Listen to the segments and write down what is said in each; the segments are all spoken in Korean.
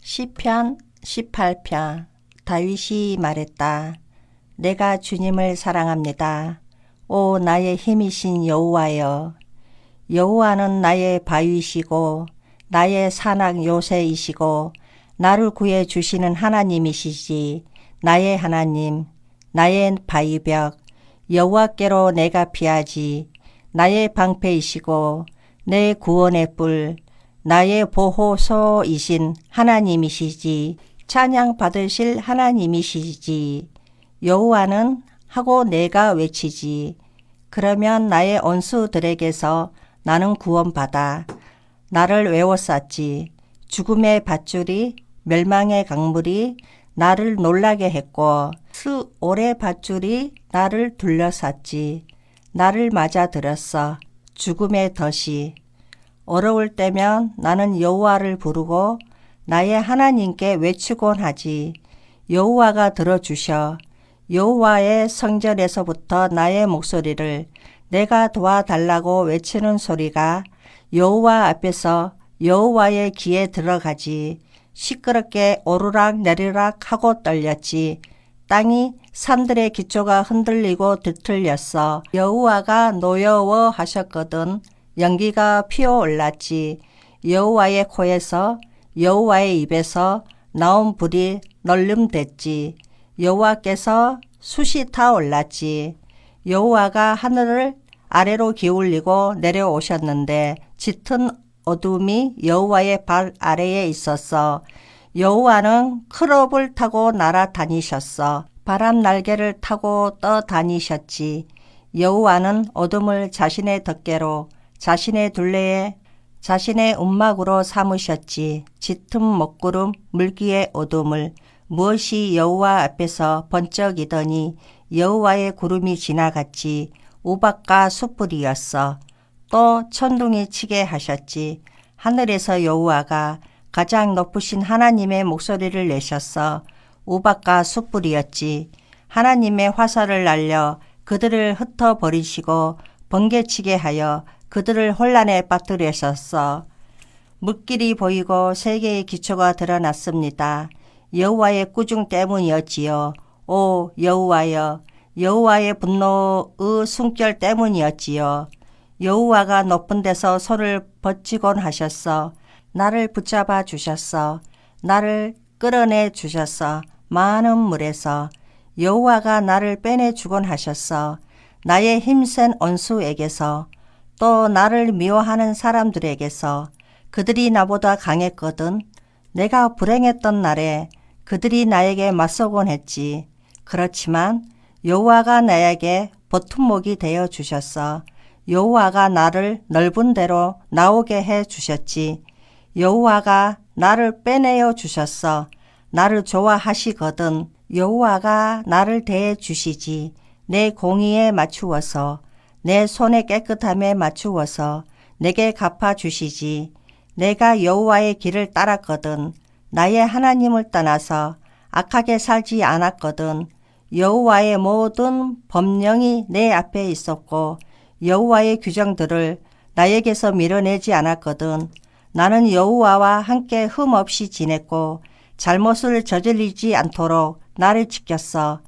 시편 18편. 다윗이 말했다. 내가 주님을 사랑합니다. 오 나의 힘이신 여호와여. 여호와는 나의 바위시고 나의 산악 요새이시고 나를 구해 주시는 하나님이시지. 나의 하나님, 나의 바위벽, 여호와께로 내가 피하지. 나의 방패이시고 내 구원의 뿔, 나의 보호소이신 하나님이시지. 찬양 받으실 하나님이시지. 여호와는 하고 내가 외치지. 그러면 나의 원수들에게서 나는 구원받아. 나를 외워쌌지. 죽음의 밧줄이 멸망의 강물이 나를 놀라게 했고 수오래 밧줄이 나를 둘러쌌지. 나를 맞아들였어. 죽음의 덫이. 어려울 때면 나는 여호와를 부르고 나의 하나님께 외치곤 하지. 여호와가 들어주셔. 여호와의 성전에서부터 나의 목소리를 내가 도와달라고 외치는 소리가 여호와 앞에서 여호와의 귀에 들어가지. 시끄럽게 오르락 내리락 하고 떨렸지. 땅이 산들의 기초가 흔들리고 뒤틀렸어. 여호와가 노여워하셨거든. 연기가 피어올랐지. 여호와의 코에서 여호와의 입에서 나온 불이 널름댔지. 여호와께서 숯이 타올랐지. 여호와가 하늘을 아래로 기울이고 내려오셨는데 짙은 어둠이 여호와의 발 아래에 있었어. 여호와는 크롭을 타고 날아다니셨어. 바람 날개를 타고 떠다니셨지. 여호와는 어둠을 자신의 덮개로 자신의 둘레에 자신의 움막으로 삼으셨지. 짙은 먹구름 물기의 어둠을 무엇이 여호와 앞에서 번쩍이더니 여호와의 구름이 지나갔지. 우박과 숯불이었어. 또 천둥이 치게 하셨지. 하늘에서 여호와가 가장 높으신 하나님의 목소리를 내셨어. 우박과 숯불이었지. 하나님의 화살을 날려 그들을 흩어버리시고 번개치게 하여 그들을 혼란에 빠뜨리셨어. 물길이 보이고 세계의 기초가 드러났습니다. 여호와의 꾸중 때문이었지요. 오 여호와여, 여호와의 분노의 숨결 때문이었지요. 여호와가 높은 데서 손을 뻗치곤 하셨어. 나를 붙잡아 주셨어. 나를 끌어내 주셨어. 많은 물에서 여호와가 나를 빼내 주곤 하셨어. 나의 힘센 원수에게서 또 나를 미워하는 사람들에게서. 그들이 나보다 강했거든. 내가 불행했던 날에 그들이 나에게 맞서곤 했지. 그렇지만 여호와가 나에게 버팀목이 되어 주셨어. 여호와가 나를 넓은 데로 나오게 해 주셨지. 여호와가 나를 빼내어 주셨어. 나를 좋아하시거든. 여호와가 나를 대해 주시지. 내 공의에 맞추어서 내 손의 깨끗함에 맞추어서 내게 갚아주시지. 내가 여호와의 길을 따랐거든. 나의 하나님을 떠나서 악하게 살지 않았거든. 여호와의 모든 법령이 내 앞에 있었고 여호와의 규정들을 나에게서 밀어내지 않았거든. 나는 여호와와 함께 흠없이 지냈고 잘못을 저질리지 않도록 나를 지켰어.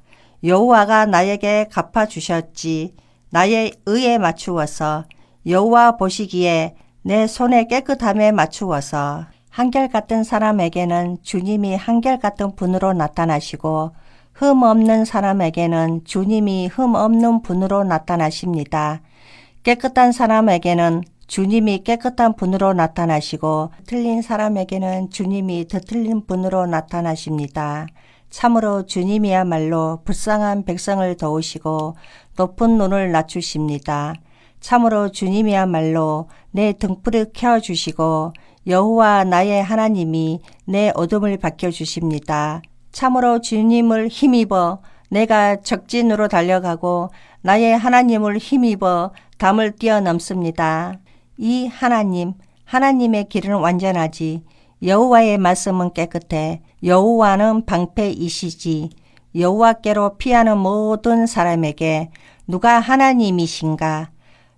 여호와가 나에게 갚아주셨지. 나의 의에 맞추어서 여호와 보시기에 내 손의 깨끗함에 맞추어서. 한결같은 사람에게는 주님이 한결같은 분으로 나타나시고 흠 없는 사람에게는 주님이 흠 없는 분으로 나타나십니다. 깨끗한 사람에게는 주님이 깨끗한 분으로 나타나시고 틀린 사람에게는 주님이 더 틀린 분으로 나타나십니다. 참으로 주님이야말로 불쌍한 백성을 도우시고 높은 눈을 낮추십니다. 참으로 주님이야말로 내 등불을 켜주시고 여호와 나의 하나님이 내 어둠을 밝혀주십니다. 참으로 주님을 힘입어 내가 적진으로 달려가고 나의 하나님을 힘입어 담을 뛰어넘습니다. 이 하나님의 길은 완전하지. 여호와의 말씀은 깨끗해. 여호와는 방패이시지. 여호와께로 피하는 모든 사람에게 누가 하나님이신가?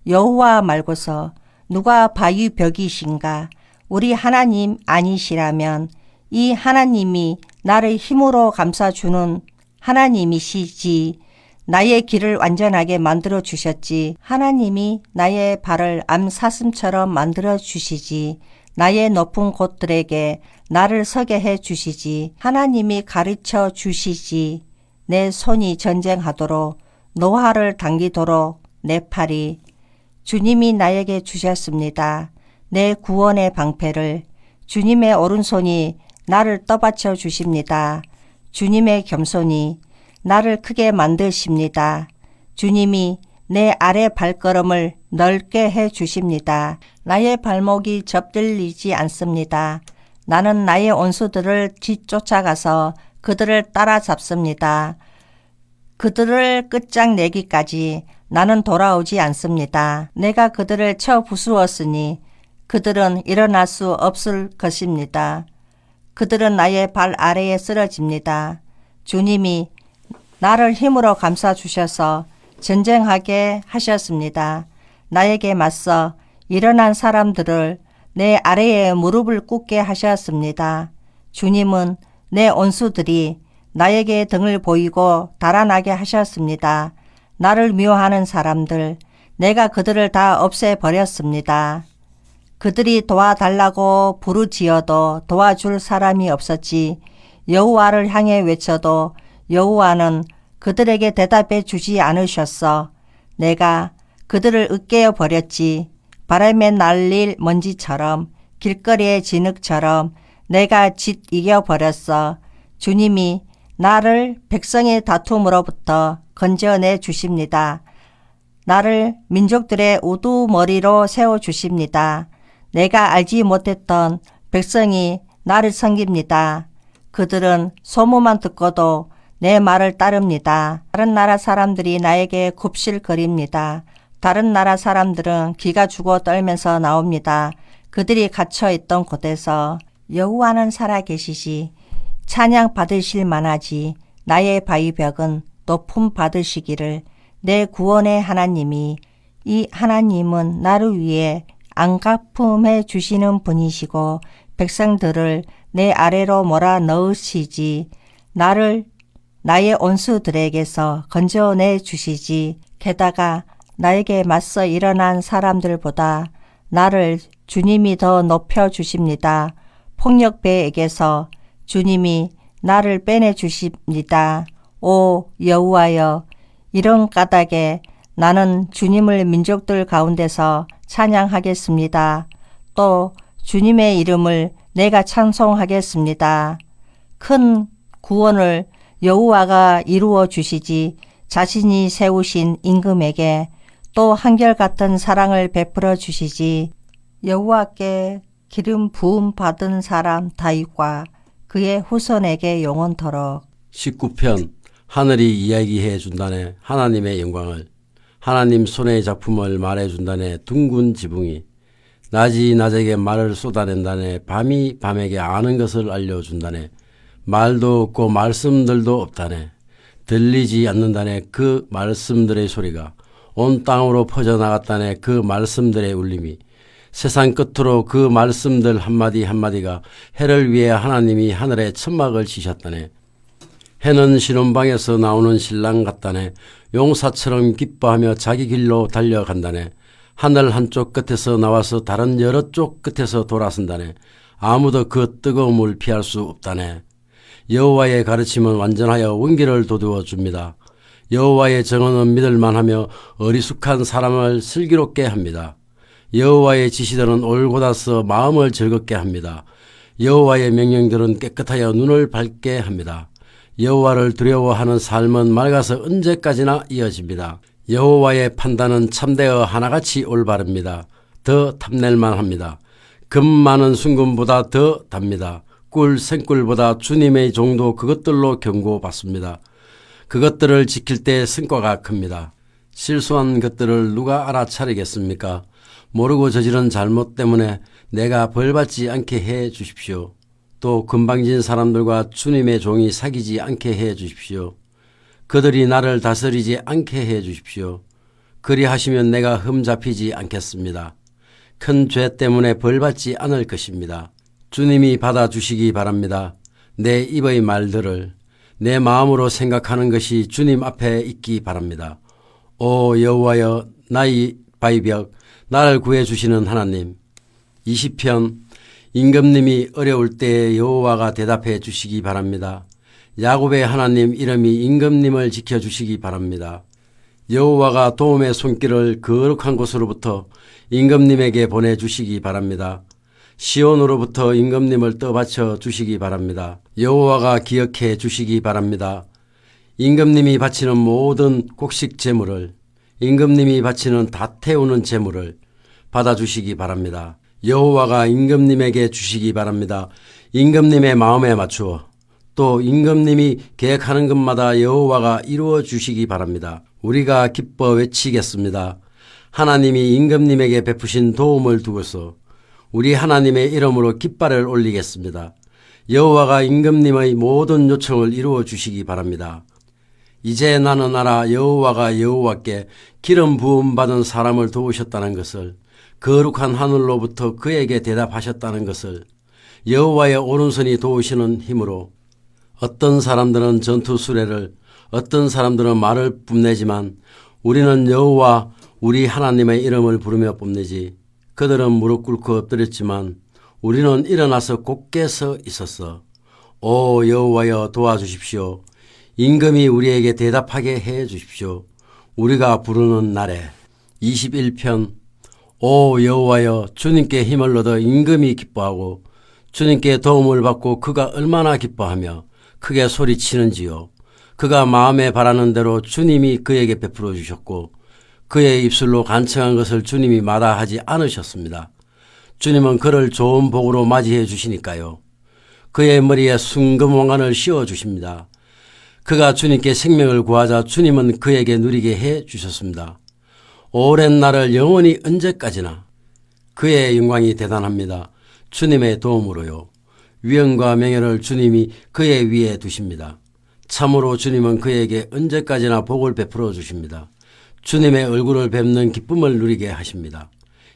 여호와 말고서 누가 바위벽이신가? 우리 하나님 아니시라면 이 하나님이 나를 힘으로 감싸주는 하나님이시지 나의 길을 완전하게 만들어 주셨지 하나님이 나의 발을 암사슴처럼 만들어 주시지 나의 높은 곳들에게 나를 서게 해 주시지 하나님이 가르쳐 주시지 내 손이 전쟁하도록 노화를 당기도록 내 팔이 주님이 나에게 주셨습니다. 내 구원의 방패를 주님의 오른손이 나를 떠받쳐 주십니다. 주님의 겸손이 나를 크게 만드십니다. 주님이 내 아래 발걸음을 넓게 해 주십니다. 나의 발목이 접들리지 않습니다. 나는 나의 원수들을 뒤쫓아가서 그들을 따라잡습니다. 그들을 끝장내기까지 나는 돌아오지 않습니다. 내가 그들을 쳐 부수었으니 그들은 일어날 수 없을 것입니다. 그들은 나의 발 아래에 쓰러집니다. 주님이 나를 힘으로 감싸주셔서 전쟁하게 하셨습니다. 나에게 맞서 일어난 사람들을 내 아래에 무릎을 꿇게 하셨습니다. 주님은 내 원수들이 나에게 등을 보이고 달아나게 하셨습니다. 나를 미워하는 사람들, 내가 그들을 다 없애버렸습니다. 그들이 도와달라고 부르짖어도 도와줄 사람이 없었지 여호와를 향해 외쳐도 여호와는 그들에게 대답해 주지 않으셨어. 내가 그들을 으깨어 버렸지. 바람에 날릴 먼지처럼 길거리의 진흙처럼 내가 짓 이겨버렸어. 주님이 나를 백성의 다툼으로부터 건져내 주십니다. 나를 민족들의 우두머리로 세워주십니다. 내가 알지 못했던 백성이 나를 섬깁니다. 그들은 소문만 듣고도 내 말을 따릅니다. 다른 나라 사람들이 나에게 굽실거립니다. 다른 나라 사람들은 기가 죽어 떨면서 나옵니다. 그들이 갇혀있던 곳에서 여호와는 살아계시지 찬양 받으실 만하지 나의 바위벽은 높음 받으시기를 내 구원의 하나님이 이 하나님은 나를 위해 안갚음해 주시는 분이시고 백성들을 내 아래로 몰아 넣으시지 나를 나의 원수들에게서 건져내 주시지 게다가 나에게 맞서 일어난 사람들보다 나를 주님이 더 높여 주십니다. 폭력배에게서 주님이 나를 빼내 주십니다. 오 여호와여 이런 까닭에 나는 주님을 민족들 가운데서 찬양하겠습니다. 또 주님의 이름을 내가 찬송하겠습니다. 큰 구원을 여호와가 이루어 주시지 자신이 세우신 임금에게 또 한결같은 사랑을 베풀어 주시지 여호와께 기름 부음 받은 사람 다윗과 그의 후손에게 영원토록 19편 하늘이 이야기해 준다네 하나님의 영광을 하나님 손의 작품을 말해 준다네 둥근 지붕이 낮이 낮에게 말을 쏟아낸다네 밤이 밤에게 아는 것을 알려준다네 말도 없고 말씀들도 없다네 들리지 않는다네 그 말씀들의 소리가 온 땅으로 퍼져나갔다네 그 말씀들의 울림이 세상 끝으로 그 말씀들 한마디 한마디가 해를 위해 하나님이 하늘에 천막을 치셨다네 해는 신혼방에서 나오는 신랑 같다네 용사처럼 기뻐하며 자기 길로 달려간다네 하늘 한쪽 끝에서 나와서 다른 여러 쪽 끝에서 돌아선다네 아무도 그 뜨거움을 피할 수 없다네 여호와의 가르침은 완전하여 원기를 돋우어 줍니다. 여호와의 정언은 믿을만하며 어리숙한 사람을 슬기롭게 합니다. 여호와의 지시들은 올곧아서 마음을 즐겁게 합니다. 여호와의 명령들은 깨끗하여 눈을 밝게 합니다. 여호와를 두려워하는 삶은 맑아서 언제까지나 이어집니다. 여호와의 판단은 참되어 하나같이 올바릅니다. 더 탐낼만 합니다. 금 많은 순금보다 더 답니다. 꿀 생꿀보다 주님의 종도 그것들로 경고받습니다. 그것들을 지킬 때 성과가 큽니다. 실수한 것들을 누가 알아차리겠습니까? 모르고 저지른 잘못 때문에 내가 벌받지 않게 해 주십시오. 또 건방진 사람들과 주님의 종이 사귀지 않게 해 주십시오. 그들이 나를 다스리지 않게 해 주십시오. 그리하시면 내가 흠잡히지 않겠습니다. 큰 죄 때문에 벌받지 않을 것입니다. 주님이 받아주시기 바랍니다. 내 입의 말들을 내 마음으로 생각하는 것이 주님 앞에 있기 바랍니다. 오 여호와여 나의 바위벽 나를 구해주시는 하나님. 20편 임금님이 어려울 때 여호와가 대답해 주시기 바랍니다. 야곱의 하나님 이름이 임금님을 지켜주시기 바랍니다. 여호와가 도움의 손길을 거룩한 곳으로부터 임금님에게 보내주시기 바랍니다. 시온으로부터 임금님을 떠받쳐 주시기 바랍니다. 여호와가 기억해 주시기 바랍니다. 임금님이 바치는 모든 곡식 제물을 임금님이 바치는 다 태우는 제물을 받아주시기 바랍니다. 여호와가 임금님에게 주시기 바랍니다. 임금님의 마음에 맞추어 또 임금님이 계획하는 것마다 여호와가 이루어 주시기 바랍니다. 우리가 기뻐 외치겠습니다. 하나님이 임금님에게 베푸신 도움을 두고서 우리 하나님의 이름으로 깃발을 올리겠습니다. 여호와가 임금님의 모든 요청을 이루어 주시기 바랍니다. 이제 나는 알아 여호와가 여호와께 기름 부음 받은 사람을 도우셨다는 것을 거룩한 하늘로부터 그에게 대답하셨다는 것을 여호와의 오른손이 도우시는 힘으로 어떤 사람들은 전투 수레를 어떤 사람들은 말을 뽐내지만 우리는 여호와 우리 하나님의 이름을 부르며 뽐내지. 그들은 무릎 꿇고 엎드렸지만 우리는 일어나서 곧게 서 있었어. 오 여호와여 도와주십시오. 임금이 우리에게 대답하게 해 주십시오. 우리가 부르는 날에. 21편 오 여호와여 주님께 힘을 얻어 임금이 기뻐하고 주님께 도움을 받고 그가 얼마나 기뻐하며 크게 소리치는지요. 그가 마음에 바라는 대로 주님이 그에게 베풀어 주셨고 그의 입술로 간청한 것을 주님이 마다하지 않으셨습니다. 주님은 그를 좋은 복으로 맞이해 주시니까요. 그의 머리에 순금 왕관을 씌워 주십니다. 그가 주님께 생명을 구하자 주님은 그에게 누리게 해 주셨습니다. 오랜 날을 영원히 언제까지나 그의 영광이 대단합니다. 주님의 도움으로요. 위엄과 명예를 주님이 그의 위에 두십니다. 참으로 주님은 그에게 언제까지나 복을 베풀어 주십니다. 주님의 얼굴을 뵙는 기쁨을 누리게 하십니다.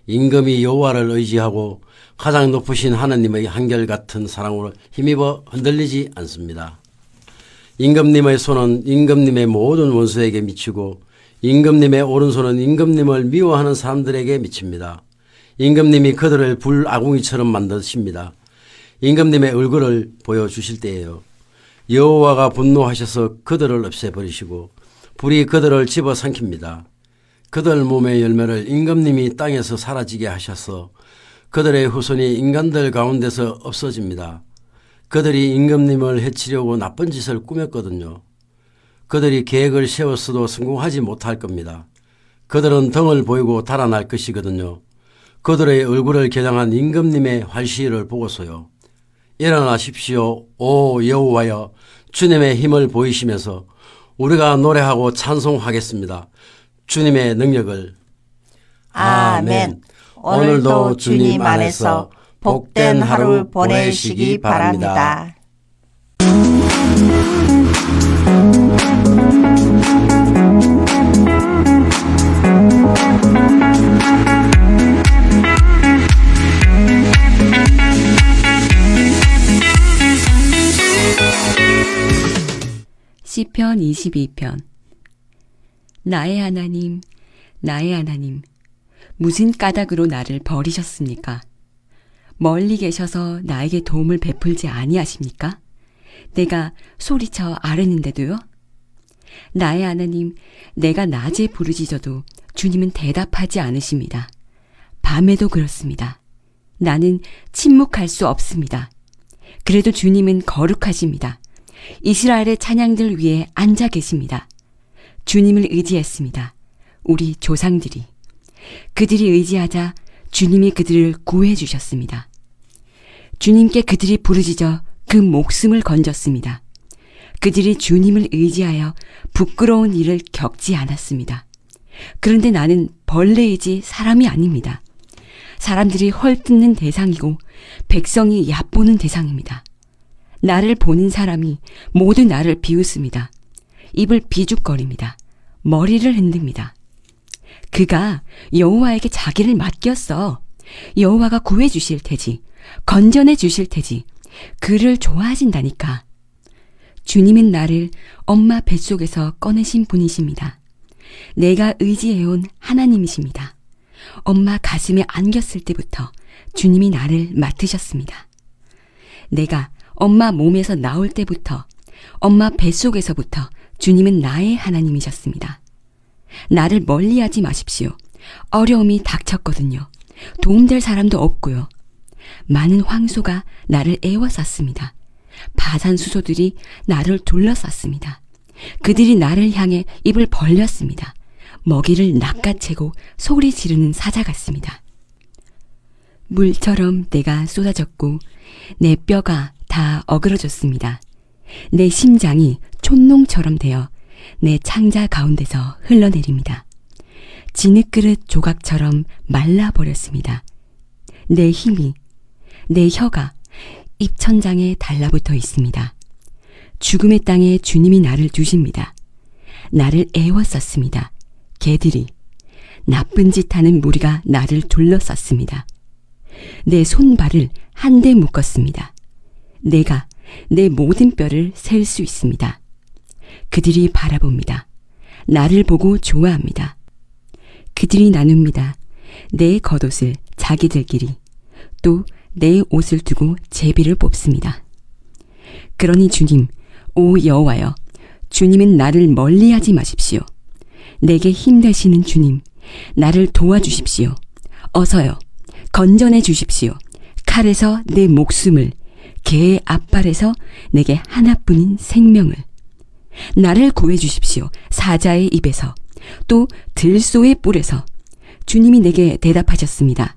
임금이 여호와를 의지하고 가장 높으신 하나님의 한결같은 사랑으로 힘입어 흔들리지 않습니다. 임금님의 손은 임금님의 모든 원수에게 미치고 임금님의 오른손은 임금님을 미워하는 사람들에게 미칩니다. 임금님이 그들을 불아궁이처럼 만드십니다. 임금님의 얼굴을 보여주실 때에요. 여호와가 분노하셔서 그들을 없애버리시고 불이 그들을 집어삼킵니다. 그들 몸의 열매를 임금님이 땅에서 사라지게 하셔서 그들의 후손이 인간들 가운데서 없어집니다. 그들이 임금님을 해치려고 나쁜 짓을 꾸몄거든요. 그들이 계획을 세웠어도 성공하지 못할 겁니다. 그들은 등을 보이고 달아날 것이거든요. 그들의 얼굴을 겨냥한 임금님의 활시위를 보고서요. 일어나십시오. 오 여호와여 주님의 힘을 보이시면서 우리가 노래하고 찬송하겠습니다. 주님의 능력을. 아멘. 오늘도 주님 안에서 복된 하루 보내시기 바랍니다. 시편 22편. 나의 하나님, 나의 하나님, 무슨 까닭으로 나를 버리셨습니까? 멀리 계셔서 나에게 도움을 베풀지 아니하십니까? 내가 소리쳐 아뢰는데도요? 나의 하나님, 내가 낮에 부르짖어도 주님은 대답하지 않으십니다. 밤에도 그렇습니다. 나는 침묵할 수 없습니다. 그래도 주님은 거룩하십니다. 이스라엘의 찬양들 위에 앉아 계십니다. 주님을 의지했습니다. 우리 조상들이. 그들이 의지하자 주님이 그들을 구해 주셨습니다. 주님께 그들이 부르짖어 그 목숨을 건졌습니다. 그들이 주님을 의지하여 부끄러운 일을 겪지 않았습니다. 그런데 나는 벌레이지 사람이 아닙니다. 사람들이 헐뜯는 대상이고 백성이 얕보는 대상입니다. 나를 보는 사람이 모두 나를 비웃습니다. 입을 비죽거립니다. 머리를 흔듭니다. 그가 여호와에게 자기를 맡겼어. 여호와가 구해 주실 테지, 건져내 주실 테지. 그를 좋아하신다니까. 주님은 나를 엄마 뱃속에서 꺼내신 분이십니다. 내가 의지해온 하나님이십니다. 엄마 가슴에 안겼을 때부터 주님이 나를 맡으셨습니다. 내가 엄마 몸에서 나올 때부터, 엄마 뱃속에서부터 주님은 나의 하나님이셨습니다. 나를 멀리하지 마십시오. 어려움이 닥쳤거든요. 도움될 사람도 없고요. 많은 황소가 나를 에워쌌습니다. 바산수소들이 나를 둘러쌌습니다. 그들이 나를 향해 입을 벌렸습니다. 먹이를 낚아채고 소리 지르는 사자 같습니다. 물처럼 내가 쏟아졌고 내 뼈가 다 어그러졌습니다. 내 심장이 촛농처럼 되어 내 창자 가운데서 흘러내립니다. 진흙그릇 조각처럼 말라버렸습니다. 내 힘이, 내 혀가 입천장에 달라붙어 있습니다. 죽음의 땅에 주님이 나를 두십니다. 나를 애워쌌습니다. 개들이, 나쁜 짓 하는 무리가 나를 둘러쌌습니다. 내 손발을 한데 묶었습니다. 내가 내 모든 뼈를 셀 수 있습니다. 그들이 바라봅니다. 나를 보고 좋아합니다. 그들이 나눕니다. 내 겉옷을 자기들끼리, 또 내 옷을 두고 제비를 뽑습니다. 그러니 주님, 오 여호와여, 주님은 나를 멀리하지 마십시오. 내게 힘되시는 주님, 나를 도와주십시오. 어서요, 건져내 주십시오. 칼에서 내 목숨을, 개의 앞발에서 내게 하나뿐인 생명을. 나를 구해주십시오. 사자의 입에서, 또 들소의 뿔에서. 주님이 내게 대답하셨습니다.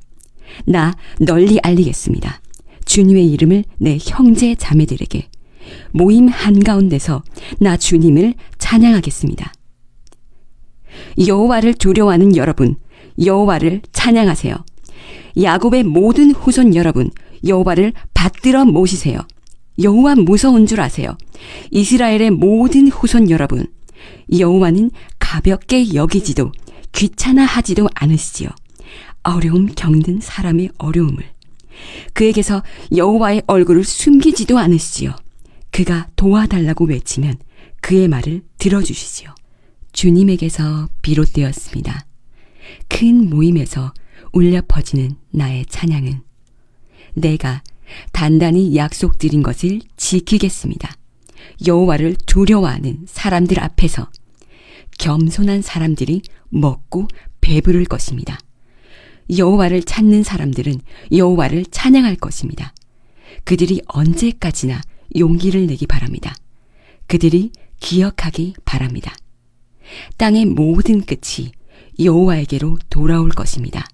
나 널리 알리겠습니다. 주님의 이름을 내 형제 자매들에게. 모임 한가운데서 나 주님을 찬양하겠습니다. 여호와를 두려워하는 여러분, 여호와를 찬양하세요. 야곱의 모든 후손 여러분, 여호와를 받들어 모시세요. 여호와 무서운 줄 아세요. 이스라엘의 모든 후손 여러분, 여호와는 가볍게 여기지도 귀찮아하지도 않으시지요. 어려움 겪는 사람의 어려움을, 그에게서 여호와의 얼굴을 숨기지도 않으시지요. 그가 도와달라고 외치면 그의 말을 들어주시지요. 주님에게서 비롯되었습니다. 큰 모임에서 울려 퍼지는 나의 찬양은, 내가 단단히 약속드린 것을 지키겠습니다. 여호와를 두려워하는 사람들 앞에서 겸손한 사람들이 먹고 배부를 것입니다. 여호와를 찾는 사람들은 여호와를 찬양할 것입니다. 그들이 언제까지나 용기를 내기 바랍니다. 그들이 기억하기 바랍니다. 땅의 모든 끝이 여호와에게로 돌아올 것입니다.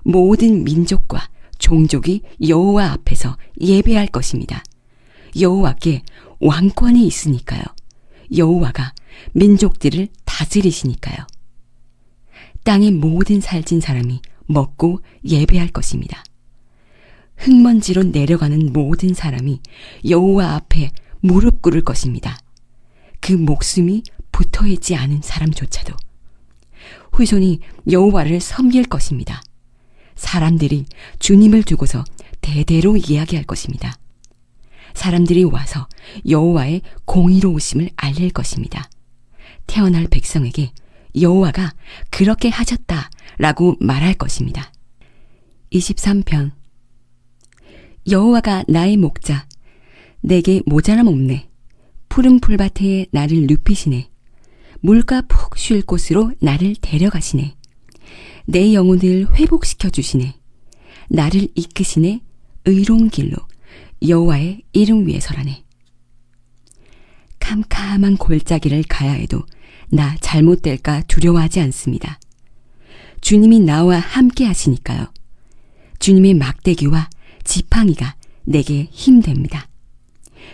모든 민족과 종족이 여호와 앞에서 예배할 것입니다. 여호와께 왕권이 있으니까요. 여호와가 민족들을 다스리시니까요. 땅의 모든 살찐 사람이 먹고 예배할 것입니다. 흙먼지로 내려가는 모든 사람이 여호와 앞에 무릎 꿇을 것입니다. 그 목숨이 붙어있지 않은 사람조차도. 후손이 여호와를 섬길 것입니다. 사람들이 주님을 두고서 대대로 이야기할 것입니다. 사람들이 와서 여호와의 공의로우심을 알릴 것입니다. 태어날 백성에게 여호와가 그렇게 하셨다라고 말할 것입니다. 23편. 여호와가 나의 목자, 내게 모자람 없네. 푸른 풀밭에 나를 눕히시네. 물가 푹 쉴 곳으로 나를 데려가시네. 내 영혼을 회복시켜 주시네. 나를 이끄시네. 의로운 길로 여호와의 이름 위에 서라네. 캄캄한 골짜기를 가야 해도 나 잘못될까 두려워하지 않습니다. 주님이 나와 함께 하시니까요. 주님의 막대기와 지팡이가 내게 힘됩니다.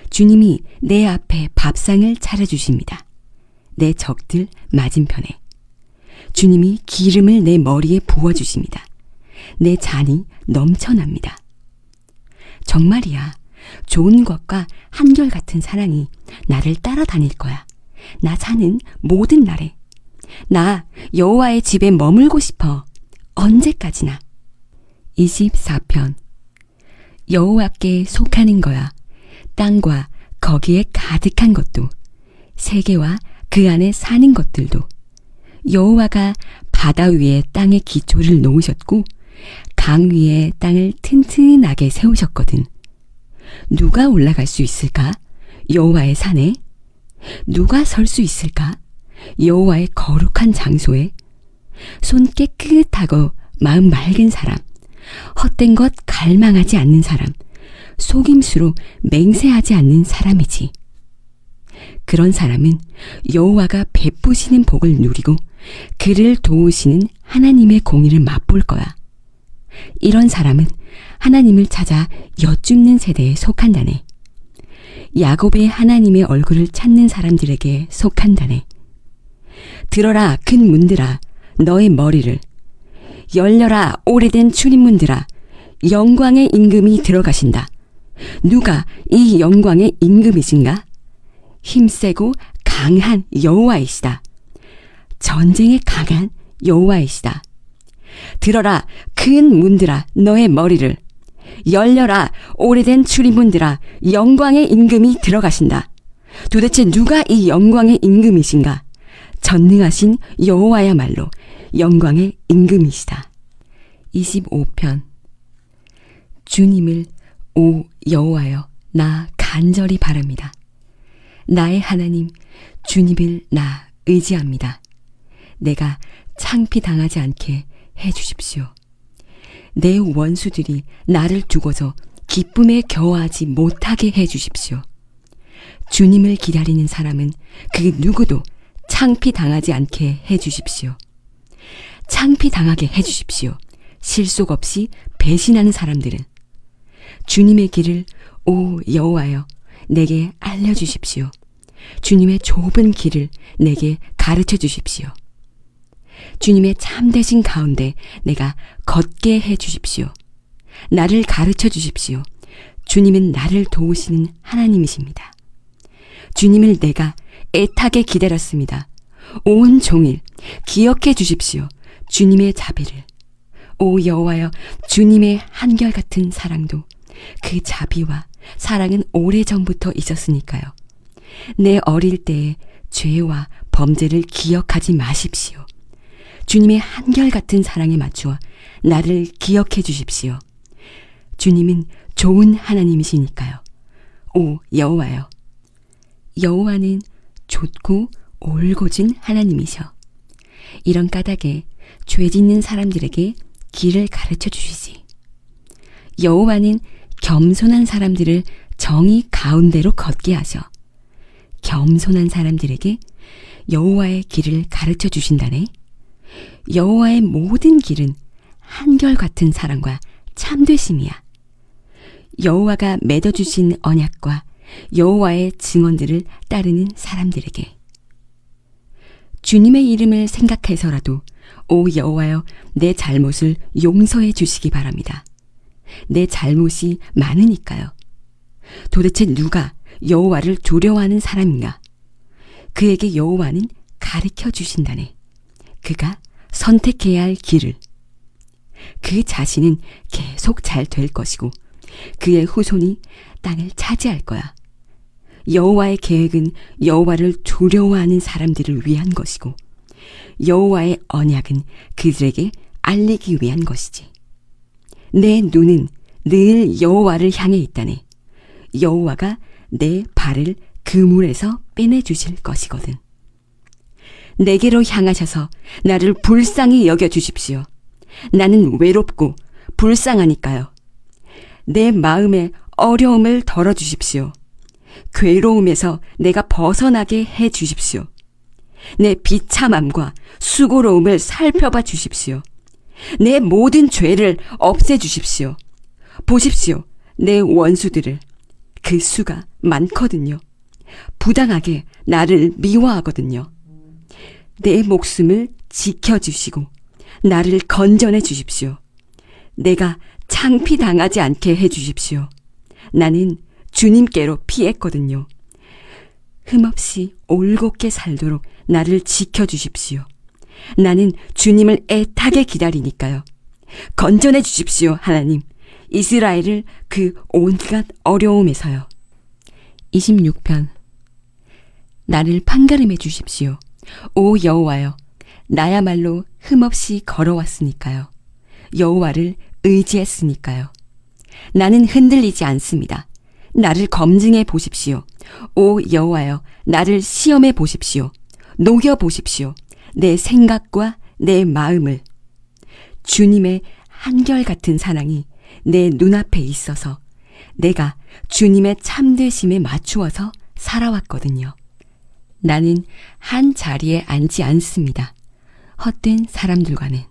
주님이 내 앞에 밥상을 차려주십니다. 내 적들 맞은편에. 주님이 기름을 내 머리에 부어주십니다. 내 잔이 넘쳐납니다. 정말이야. 좋은 것과 한결같은 사랑이 나를 따라다닐 거야. 나 사는 모든 날에. 나 여호와의 집에 머물고 싶어. 언제까지나. 24편. 여호와께 속하는 거야. 땅과 거기에 가득한 것도, 세계와 그 안에 사는 것들도. 여호와가 바다 위에 땅의 기초를 놓으셨고 강 위에 땅을 튼튼하게 세우셨거든. 누가 올라갈 수 있을까? 여호와의 산에. 누가 설 수 있을까? 여호와의 거룩한 장소에. 손 깨끗하고 마음 맑은 사람, 헛된 것 갈망하지 않는 사람, 속임수로 맹세하지 않는 사람이지. 그런 사람은 여호와가 베푸시는 복을 누리고 그를 도우시는 하나님의 공의를 맛볼 거야. 이런 사람은 하나님을 찾아 여쭙는 세대에 속한다네. 야곱의 하나님의 얼굴을 찾는 사람들에게 속한다네. 들어라 큰 문들아, 너의 머리를. 열려라 오래된 출입문들아, 영광의 임금이 들어가신다. 누가 이 영광의 임금이신가? 힘세고 강한 여호와이시다. 전쟁에 강한 여호와이시다. 들어라 큰 문들아, 너의 머리를. 열려라 오래된 출입문들아, 영광의 임금이 들어가신다. 도대체 누가 이 영광의 임금이신가? 전능하신 여호와야말로 영광의 임금이시다. 25편. 주님을 오 여호와여 나 간절히 바랍니다. 나의 하나님 주님을 나 의지합니다. 내가 창피당하지 않게 해주십시오. 내 원수들이 나를 두고서 기쁨에 겨워하지 못하게 해주십시오. 주님을 기다리는 사람은 그 누구도 창피당하지 않게 해주십시오. 창피당하게 해주십시오. 실속 없이 배신하는 사람들은. 주님의 길을 오 여호와여 내게 알려주십시오. 주님의 좁은 길을 내게 가르쳐 주십시오. 주님의 참되신 가운데 내가 걷게 해주십시오. 나를 가르쳐 주십시오. 주님은 나를 도우시는 하나님이십니다. 주님을 내가 애타게 기다렸습니다. 온 종일 기억해 주십시오. 주님의 자비를. 오 여호와여 주님의 한결같은 사랑도 그 자비와 사랑은 오래전부터 있었으니까요. 내 어릴 때의 죄와 범죄를 기억하지 마십시오. 주님의 한결같은 사랑에 맞추어 나를 기억해 주십시오. 주님은 좋은 하나님이시니까요. 오 여호와여. 여호와는 좋고 올곧은 하나님이셔. 이런 까닭에 죄 짓는 사람들에게 길을 가르쳐 주시지. 여호와는 겸손한 사람들을 정의 가운데로 걷게 하셔. 겸손한 사람들에게 여호와의 길을 가르쳐 주신다네. 여호와의 모든 길은 한결같은 사랑과 참되심이야. 여호와가 맺어주신 언약과 여호와의 증언들을 따르는 사람들에게. 주님의 이름을 생각해서라도 오 여호와여 내 잘못을 용서해 주시기 바랍니다. 내 잘못이 많으니까요. 도대체 누가 여호와를 두려워하는 사람인가? 그에게 여호와는 가르쳐 주신다네. 그가 선택해야 할 길을. 그 자신은 계속 잘 될 것이고 그의 후손이 땅을 차지할 거야. 여호와의 계획은 여호와를 두려워하는 사람들을 위한 것이고 여호와의 언약은 그들에게 알리기 위한 것이지. 내 눈은 늘 여호와를 향해 있다네. 여호와가 내 발을 그물에서 빼내주실 것이거든. 내게로 향하셔서 나를 불쌍히 여겨주십시오. 나는 외롭고 불쌍하니까요. 내 마음에 어려움을 덜어주십시오. 괴로움에서 내가 벗어나게 해주십시오. 내 비참함과 수고로움을 살펴봐 주십시오. 내 모든 죄를 없애주십시오. 보십시오. 내 원수들을. 그 수가 많거든요. 부당하게 나를 미워하거든요. 내 목숨을 지켜주시고 나를 건져내 주십시오. 내가 창피당하지 않게 해주십시오. 나는 주님께로 피했거든요. 흠없이 올곧게 살도록 나를 지켜주십시오. 나는 주님을 애타게 기다리니까요. 건져내 주십시오, 하나님. 이스라엘을 그 온갖 어려움에서요. 26편. 나를 판가름해 주십시오. 오 여호와여, 나야말로 흠없이 걸어왔으니까요. 여호와를 의지했으니까요. 나는 흔들리지 않습니다. 나를 검증해 보십시오. 오 여호와여, 나를 시험해 보십시오. 녹여 보십시오. 내 생각과 내 마음을. 주님의 한결같은 사랑이 내 눈앞에 있어서 내가 주님의 참되심에 맞추어서 살아왔거든요. 나는 한 자리에 앉지 않습니다. 헛된 사람들과는,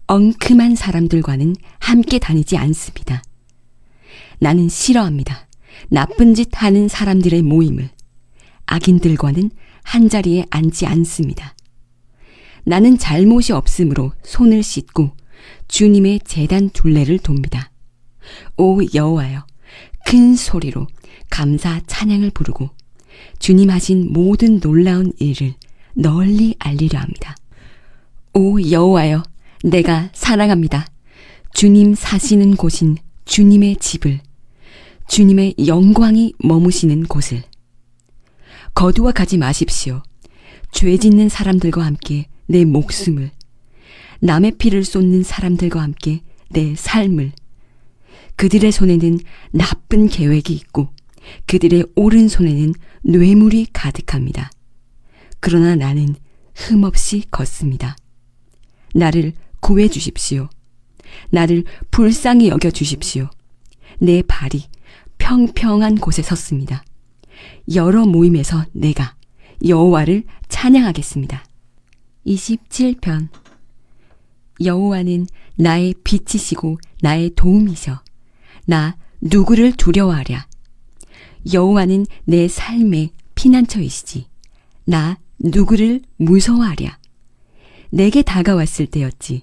엉큼한 사람들과는 함께 다니지 않습니다. 나는 싫어합니다. 나쁜 짓 하는 사람들의 모임을. 악인들과는 한 자리에 앉지 않습니다. 나는 잘못이 없으므로 손을 씻고 주님의 제단 둘레를 돕니다. 오 여호와여, 큰 소리로 감사 찬양을 부르고 주님 하신 모든 놀라운 일을 널리 알리려 합니다. 오 여호와여, 내가 사랑합니다. 주님 사시는 곳인 주님의 집을, 주님의 영광이 머무시는 곳을. 거두어 가지 마십시오. 죄 짓는 사람들과 함께 내 목숨을, 남의 피를 쏟는 사람들과 함께 내 삶을. 그들의 손에는 나쁜 계획이 있고 그들의 오른손에는 뇌물이 가득합니다. 그러나 나는 흠없이 걷습니다. 나를 구해 주십시오. 나를 불쌍히 여겨 주십시오. 내 발이 평평한 곳에 섰습니다. 여러 모임에서 내가 여호와를 찬양하겠습니다. 27편. 여호와는 나의 빛이시고 나의 도움이셔. 나 누구를 두려워하랴. 여호와는 내 삶의 피난처이시지. 나 누구를 무서워하랴. 내게 다가왔을 때였지.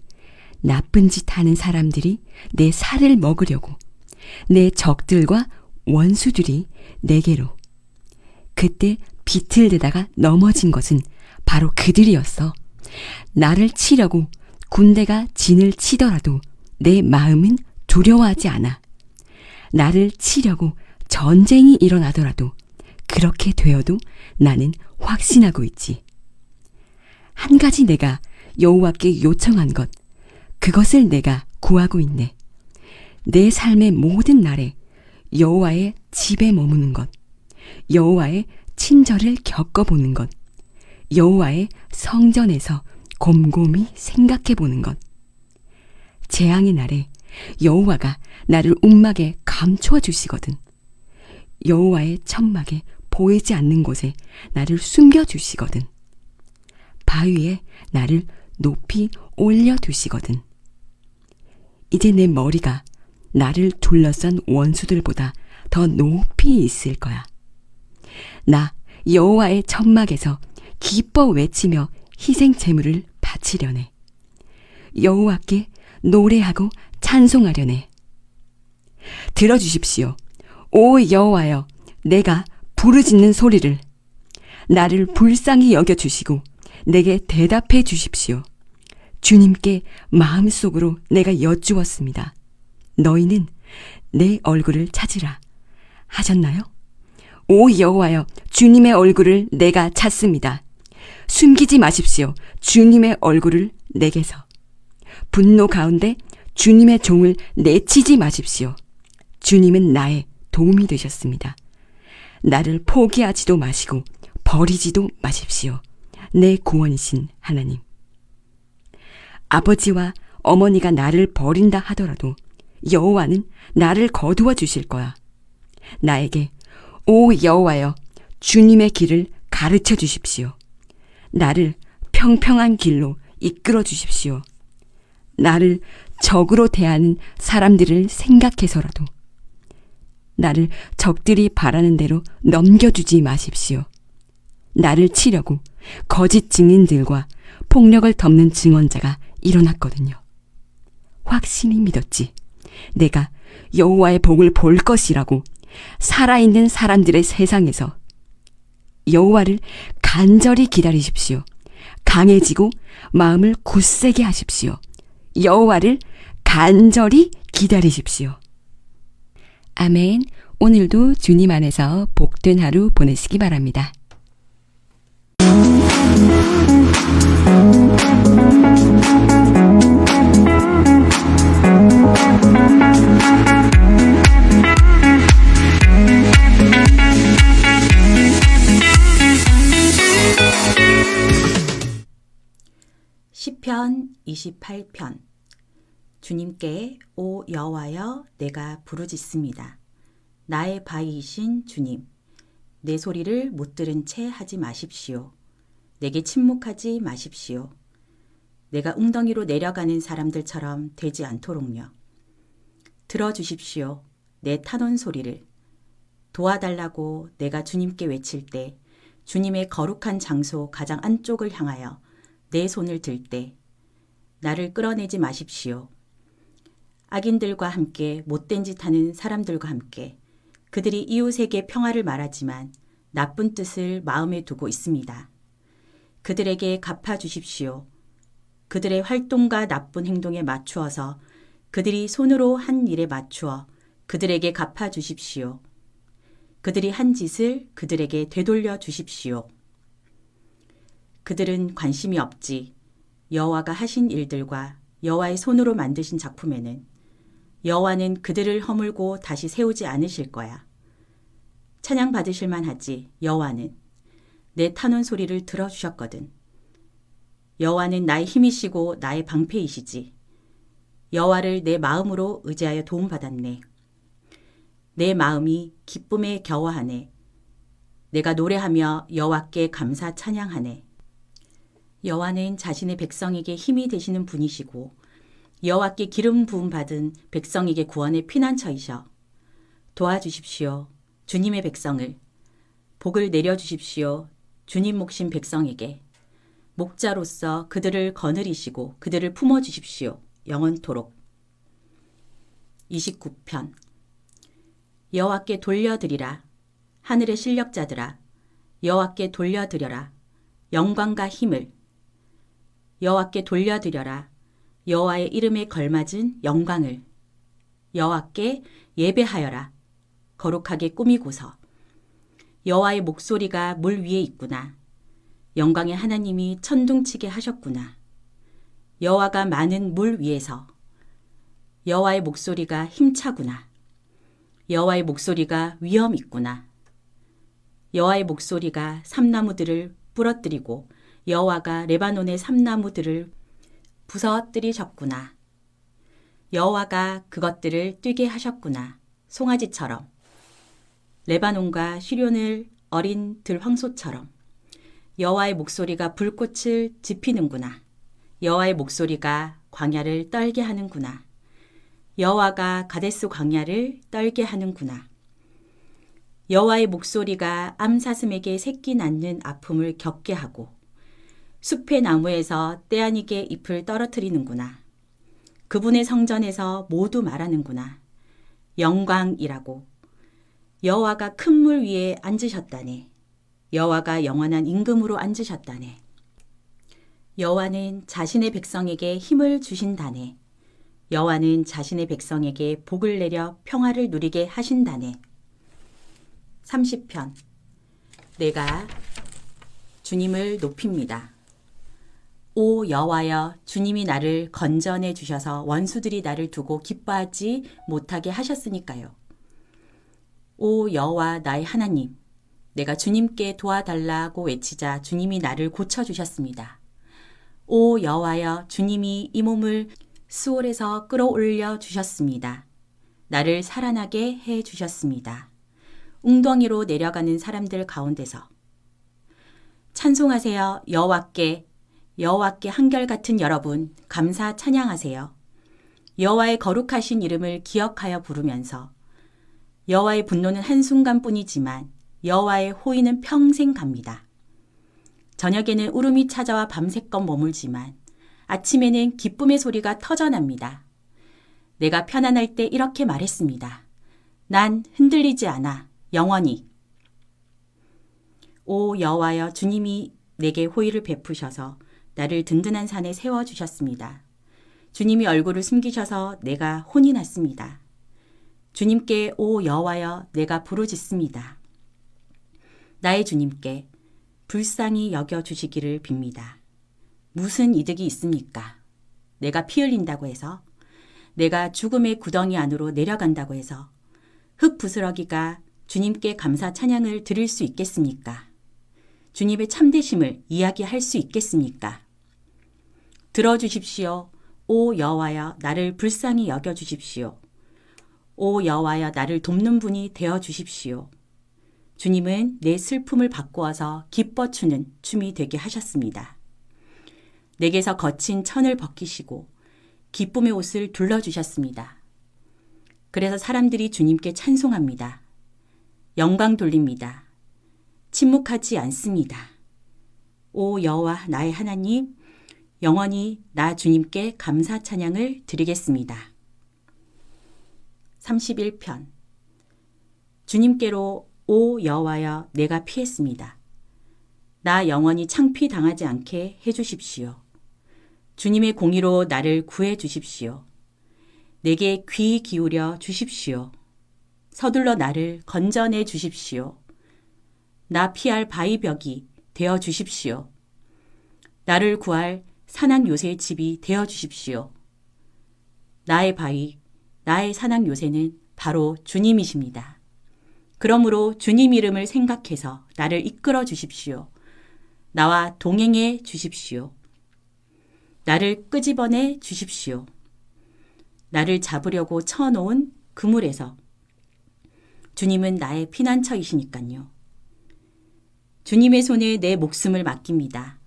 나쁜 짓 하는 사람들이 내 살을 먹으려고, 내 적들과 원수들이 내게로. 그때 비틀대다가 넘어진 것은 바로 그들이었어. 나를 치려고 군대가 진을 치더라도 내 마음은 두려워하지 않아. 나를 치려고 전쟁이 일어나더라도 그렇게 되어도 나는 확신하고 있지. 한 가지 내가 여호와께 요청한 것, 그것을 내가 구하고 있네. 내 삶의 모든 날에 여호와의 집에 머무는 것, 여호와의 친절을 겪어보는 것, 여호와의 성전에서 곰곰이 생각해보는 것. 재앙의 날에 여호와가 나를 움막에 감추어 주시거든. 여호와의 천막에 보이지 않는 곳에 나를 숨겨 주시거든. 바위에 나를 높이 올려 두시거든. 이제 내 머리가 나를 둘러싼 원수들보다 더 높이 있을 거야. 나 여호와의 천막에서 기뻐 외치며 희생 제물을 바치려네. 여호와께 노래하고 찬송하려네. 들어주십시오. 오 여호와여, 내가 부르짖는 소리를. 나를 불쌍히 여겨주시고 내게 대답해 주십시오. 주님께 마음속으로 내가 여쭈었습니다. 너희는 내 얼굴을 찾으라 하셨나요? 오 여호와여, 주님의 얼굴을 내가 찾습니다. 숨기지 마십시오. 주님의 얼굴을 내게서. 분노 가운데 주님의 종을 내치지 마십시오. 주님은 나의 도움이 되셨습니다. 나를 포기하지도 마시고 버리지도 마십시오. 내 구원이신 하나님. 아버지와 어머니가 나를 버린다 하더라도 여호와는 나를 거두어 주실 거야. 나에게 오 여호와여, 주님의 길을 가르쳐 주십시오. 나를 평평한 길로 이끌어 주십시오. 나를 적으로 대하는 사람들을 생각해서라도 나를 적들이 바라는 대로 넘겨주지 마십시오. 나를 치려고 거짓 증인들과 폭력을 덮는 증언자가 일어났거든요. 확신이 믿었지. 내가 여호와의 복을 볼 것이라고. 살아있는 사람들의 세상에서 여호와를 간절히 기다리십시오. 강해지고 마음을 굳세게 하십시오. 여호와를 간절히 기다리십시오. 아멘. 오늘도 주님 안에서 복된 하루 보내시기 바랍니다. 시편 28편. 주님께 오 여호와여 내가 부르짖습니다. 나의 바위이신 주님, 내 소리를 못 들은 채 하지 마십시오. 내게 침묵하지 마십시오. 내가 웅덩이로 내려가는 사람들처럼 되지 않도록요. 들어주십시오. 내 탄원 소리를. 도와달라고 내가 주님께 외칠 때, 주님의 거룩한 장소 가장 안쪽을 향하여 내 손을 들 때, 나를 끌어내지 마십시오. 악인들과 함께 못된 짓 하는 사람들과 함께 그들이 이웃에게 평화를 말하지만 나쁜 뜻을 마음에 두고 있습니다. 그들에게 갚아주십시오. 그들의 활동과 나쁜 행동에 맞추어서 그들이 손으로 한 일에 맞추어 그들에게 갚아주십시오. 그들이 한 짓을 그들에게 되돌려 주십시오. 그들은 관심이 없지. 여호와가 하신 일들과 여호와의 손으로 만드신 작품에는 여호와는 그들을 허물고 다시 세우지 않으실 거야. 찬양 받으실 만하지. 여호와는 내 탄원 소리를 들어주셨거든. 여호와는 나의 힘이시고 나의 방패이시지. 여호와를 내 마음으로 의지하여 도움받았네. 내 마음이 기쁨에 겨워하네. 내가 노래하며 여호와께 감사 찬양하네. 여호와는 자신의 백성에게 힘이 되시는 분이시고 여호와께 기름 부음 받은 백성에게 구원의 피난처이셔. 도와주십시오. 주님의 백성을. 복을 내려주십시오. 주님 몫인 백성에게. 목자로서 그들을 거느리시고 그들을 품어주십시오. 영원토록. 29편. 여호와께 돌려드리라. 하늘의 실력자들아. 여호와께 돌려드려라. 영광과 힘을. 여호와께 돌려드려라. 여호와의 이름에 걸맞은 영광을. 여호와께 예배하여라. 거룩하게 꾸미고서. 여호와의 목소리가 물 위에 있구나. 영광의 하나님이 천둥치게 하셨구나. 여호와가 많은 물 위에서. 여호와의 목소리가 힘차구나. 여호와의 목소리가 위엄 있구나. 여호와의 목소리가 삼나무들을 부러뜨리고 여호와가 레바논의 삼나무들을 부서뜨리셨구나. 여호와가 그것들을 뛰게 하셨구나. 송아지처럼. 레바논과 시련을 어린 들황소처럼. 여호와의 목소리가 불꽃을 지피는구나. 여호와의 목소리가 광야를 떨게 하는구나. 여호와가 가데스 광야를 떨게 하는구나. 여호와의 목소리가 암사슴에게 새끼 낳는 아픔을 겪게 하고 숲의 나무에서 때 아니게 잎을 떨어뜨리는구나. 그분의 성전에서 모두 말하는구나. 영광이라고. 여호와가 큰 물 위에 앉으셨다네. 여호와가 영원한 임금으로 앉으셨다네. 여호와는 자신의 백성에게 힘을 주신다네. 여호와는 자신의 백성에게 복을 내려 평화를 누리게 하신다네. 30편. 내가 주님을 높입니다. 오 여호와여, 주님이 나를 건전해 주셔서 원수들이 나를 두고 기뻐하지 못하게 하셨으니까요. 오 여호와 나의 하나님, 내가 주님께 도와달라고 외치자 주님이 나를 고쳐주셨습니다. 오 여호와여, 주님이 이 몸을 수월에서 끌어올려 주셨습니다. 나를 살아나게 해 주셨습니다. 웅덩이로 내려가는 사람들 가운데서. 찬송하세요. 여호와께 한결같은 여러분, 감사 찬양하세요. 여호와의 거룩하신 이름을 기억하여 부르면서 여호와의 분노는 한순간뿐이지만 여호와의 호의는 평생 갑니다. 저녁에는 울음이 찾아와 밤새껏 머물지만 아침에는 기쁨의 소리가 터져납니다. 내가 편안할 때 이렇게 말했습니다. 난 흔들리지 않아, 영원히. 오 여호와여, 주님이 내게 호의를 베푸셔서 나를 든든한 산에 세워주셨습니다. 주님이 얼굴을 숨기셔서 내가 혼이 났습니다. 주님께 오 여호와여 내가 부르짖습니다. 나의 주님께 불쌍히 여겨주시기를 빕니다. 무슨 이득이 있습니까? 내가 피 흘린다고 해서, 내가 죽음의 구덩이 안으로 내려간다고 해서 흙 부스러기가 주님께 감사 찬양을 드릴 수 있겠습니까? 주님의 참되심을 이야기할 수 있겠습니까? 들어주십시오. 오 여호와여 나를 불쌍히 여겨주십시오. 오 여호와여 나를 돕는 분이 되어주십시오. 주님은 내 슬픔을 바꾸어서 기뻐 추는 춤이 되게 하셨습니다. 내게서 거친 천을 벗기시고 기쁨의 옷을 둘러주셨습니다. 그래서 사람들이 주님께 찬송합니다. 영광 돌립니다. 침묵하지 않습니다. 오 여호와 나의 하나님, 영원히 나 주님께 감사 찬양을 드리겠습니다. 31편 주님께로 오 여호와여 내가 피했습니다. 나 영원히 창피당하지 않게 해주십시오. 주님의 공의로 나를 구해 주십시오. 내게 귀 기울여 주십시오. 서둘러 나를 건져내 주십시오. 나 피할 바위벽이 되어 주십시오. 나를 구할 산악 요새의 집이 되어 주십시오. 나의 바위, 나의 산악 요새는 바로 주님이십니다. 그러므로 주님 이름을 생각해서 나를 이끌어 주십시오. 나와 동행해 주십시오. 나를 끄집어내 주십시오. 나를 잡으려고 쳐놓은 그물에서 주님은 나의 피난처이시니까요. 주님의 손에 내 목숨을 맡깁니다.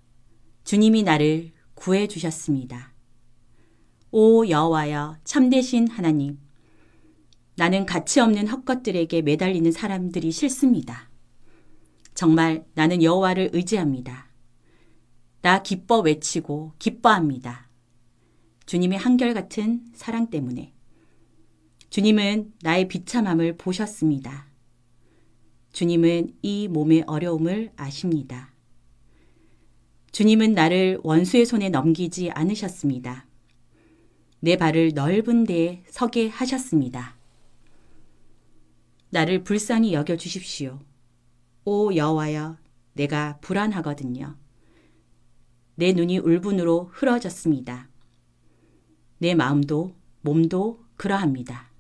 주님이 나를 구해 주셨습니다. 오 여호와여 참되신 하나님, 나는 가치 없는 헛것들에게 매달리는 사람들이 싫습니다. 정말 나는 여호와를 의지합니다. 나 기뻐 외치고 기뻐합니다. 주님의 한결같은 사랑 때문에. 주님은 나의 비참함을 보셨습니다. 주님은 이 몸의 어려움을 아십니다. 주님은 나를 원수의 손에 넘기지 않으셨습니다. 내 발을 넓은 데에 서게 하셨습니다. 나를 불쌍히 여겨 주십시오. 오 여호와여, 내가 불안하거든요. 내 눈이 울분으로 흐려졌습니다. 내 마음도 몸도 그러합니다.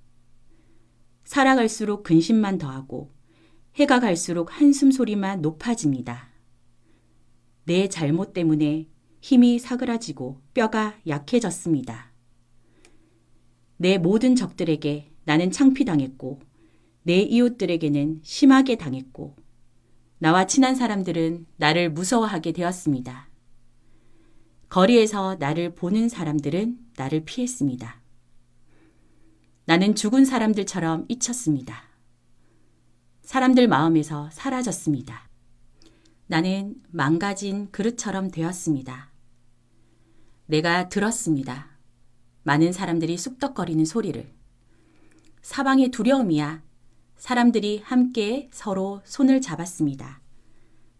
살아갈수록 근심만 더하고 해가 갈수록 한숨 소리만 높아집니다. 내 잘못 때문에 힘이 사그라지고 뼈가 약해졌습니다. 내 모든 적들에게 나는 창피당했고 내 이웃들에게는 심하게 당했고 나와 친한 사람들은 나를 무서워하게 되었습니다. 거리에서 나를 보는 사람들은 나를 피했습니다. 나는 죽은 사람들처럼 잊혔습니다. 사람들 마음에서 사라졌습니다. 나는 망가진 그릇처럼 되었습니다. 내가 들었습니다. 많은 사람들이 쑥덕거리는 소리를. 사방의 두려움이야. 사람들이 함께 서로 손을 잡았습니다.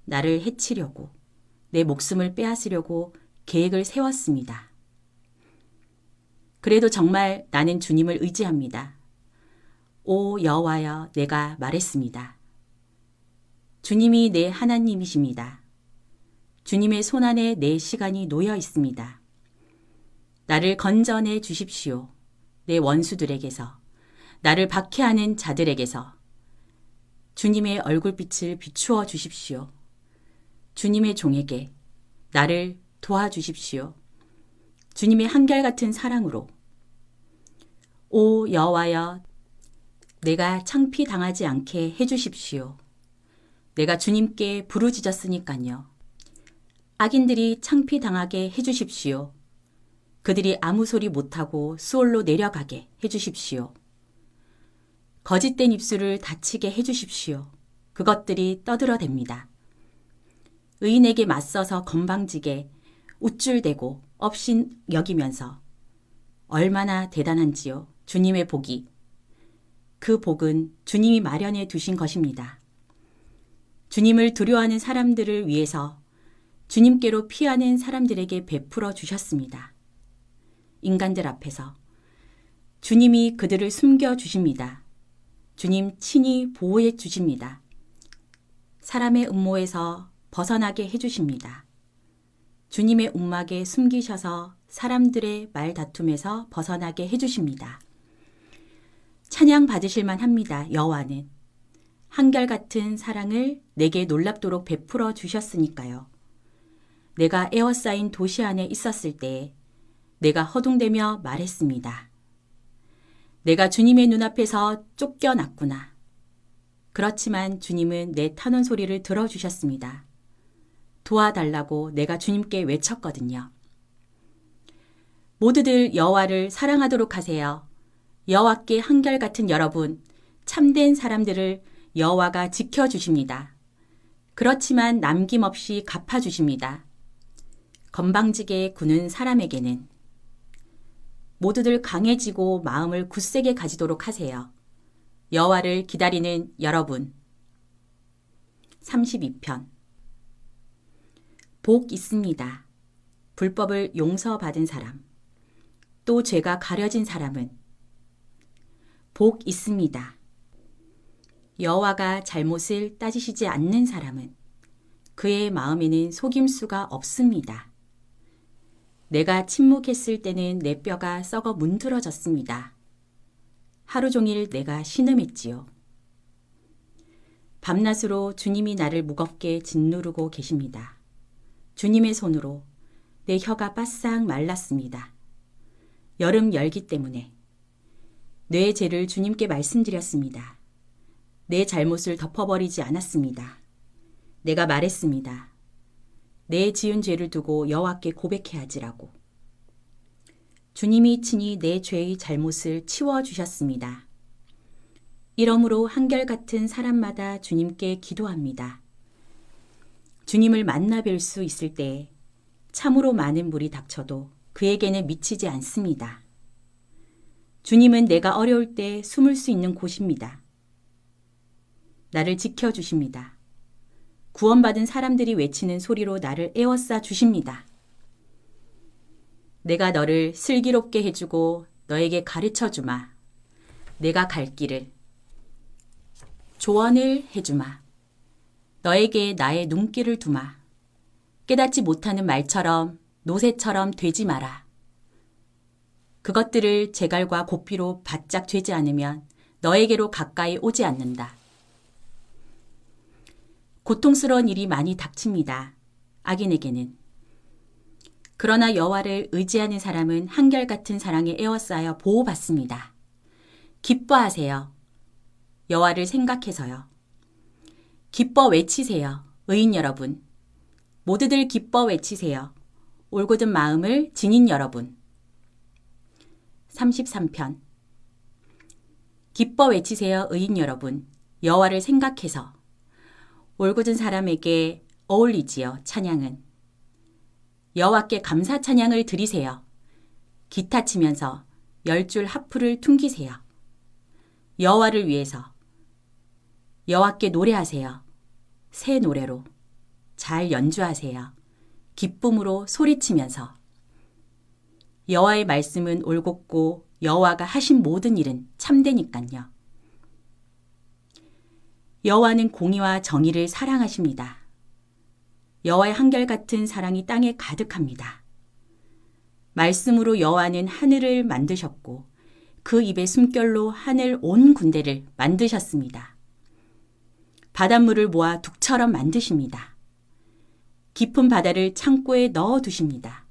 나를 해치려고, 내 목숨을 빼앗으려고 계획을 세웠습니다. 그래도 정말 나는 주님을 의지합니다. 오 여호와여, 내가 말했습니다. 주님이 내 하나님이십니다. 주님의 손안에 내 시간이 놓여 있습니다. 나를 건져내 주십시오. 내 원수들에게서, 나를 박해하는 자들에게서 주님의 얼굴빛을 비추어 주십시오. 주님의 종에게 나를 도와주십시오. 주님의 한결같은 사랑으로. 오 여호와여, 내가 창피당하지 않게 해주십시오. 내가 주님께 부르짖었으니까요. 악인들이 창피당하게 해주십시오. 그들이 아무 소리 못하고 수월로 내려가게 해주십시오. 거짓된 입술을 닫히게 해주십시오. 그것들이 떠들어댑니다. 의인에게 맞서서 건방지게 우쭐대고 업신 여기면서 얼마나 대단한지요. 주님의 복이. 그 복은 주님이 마련해 두신 것입니다. 주님을 두려워하는 사람들을 위해서 주님께로 피하는 사람들에게 베풀어 주셨습니다. 인간들 앞에서. 주님이 그들을 숨겨 주십니다. 주님 친히 보호해 주십니다. 사람의 음모에서 벗어나게 해주십니다. 주님의 움막에 숨기셔서 사람들의 말다툼에서 벗어나게 해주십니다. 찬양 받으실만 합니다. 여호와는 한결같은 사랑을 내게 놀랍도록 베풀어 주셨으니까요. 내가 에워싸인 도시 안에 있었을 때 내가 허둥대며 말했습니다. 내가 주님의 눈앞에서 쫓겨났구나. 그렇지만 주님은 내 탄원 소리를 들어주셨습니다. 도와달라고 내가 주님께 외쳤거든요. 모두들 여호와를 사랑하도록 하세요. 여호와께 한결같은 여러분, 참된 사람들을 여호와가 지켜주십니다. 그렇지만 남김없이 갚아주십니다. 건방지게 구는 사람에게는 모두들 강해지고 마음을 굳세게 가지도록 하세요. 여호와를 기다리는 여러분. 32편. 복 있습니다. 불법을 용서받은 사람. 또 죄가 가려진 사람은 복 있습니다. 여호와가 잘못을 따지시지 않는 사람은 그의 마음에는 속임수가 없습니다. 내가 침묵했을 때는 내 뼈가 썩어 문드러졌습니다. 하루 종일 내가 신음했지요. 밤낮으로 주님이 나를 무겁게 짓누르고 계십니다. 주님의 손으로 내 혀가 바싹 말랐습니다. 여름 열기 때문에 내 죄를 주님께 말씀드렸습니다. 내 잘못을 덮어버리지 않았습니다. 내가 말했습니다. 내 지은 죄를 두고 여호와께 고백해야지라고. 주님이 친히 내 죄의 잘못을 치워주셨습니다. 이러므로 한결같은 사람마다 주님께 기도합니다. 주님을 만나 뵐 수 있을 때 참으로 많은 물이 닥쳐도 그에게는 미치지 않습니다. 주님은 내가 어려울 때 숨을 수 있는 곳입니다. 나를 지켜주십니다. 구원받은 사람들이 외치는 소리로 나를 에워싸 주십니다. 내가 너를 슬기롭게 해주고 너에게 가르쳐 주마. 내가 갈 길을 조언을 해주마. 너에게 나의 눈길을 두마. 깨닫지 못하는 말처럼 노새처럼 되지 마라. 그것들을 제갈과 고피로 바짝 죄지 않으면 너에게로 가까이 오지 않는다. 고통스러운 일이 많이 닥칩니다. 악인에게는. 그러나 여호와를 의지하는 사람은 한결같은 사랑에 에워싸여 보호받습니다. 기뻐하세요. 여호와를 생각해서요. 기뻐 외치세요. 의인 여러분. 모두들 기뻐 외치세요. 올곧은 마음을 지닌 여러분. 33편. 기뻐 외치세요. 의인 여러분. 여호와를 생각해서. 올곧은 사람에게 어울리지요. 찬양은. 여호와께 감사 찬양을 드리세요. 기타 치면서 10줄 하프를 퉁기세요. 여호와를 위해서. 여호와께 노래하세요. 새 노래로. 잘 연주하세요. 기쁨으로 소리치면서. 여호와의 말씀은 올곧고 여호와가 하신 모든 일은 참되니깐요. 여호와는 공의와 정의를 사랑하십니다. 여호와의 한결같은 사랑이 땅에 가득합니다. 말씀으로 여호와는 하늘을 만드셨고 그 입의 숨결로 하늘 온 군대를 만드셨습니다. 바닷물을 모아 둑처럼 만드십니다. 깊은 바다를 창고에 넣어 두십니다.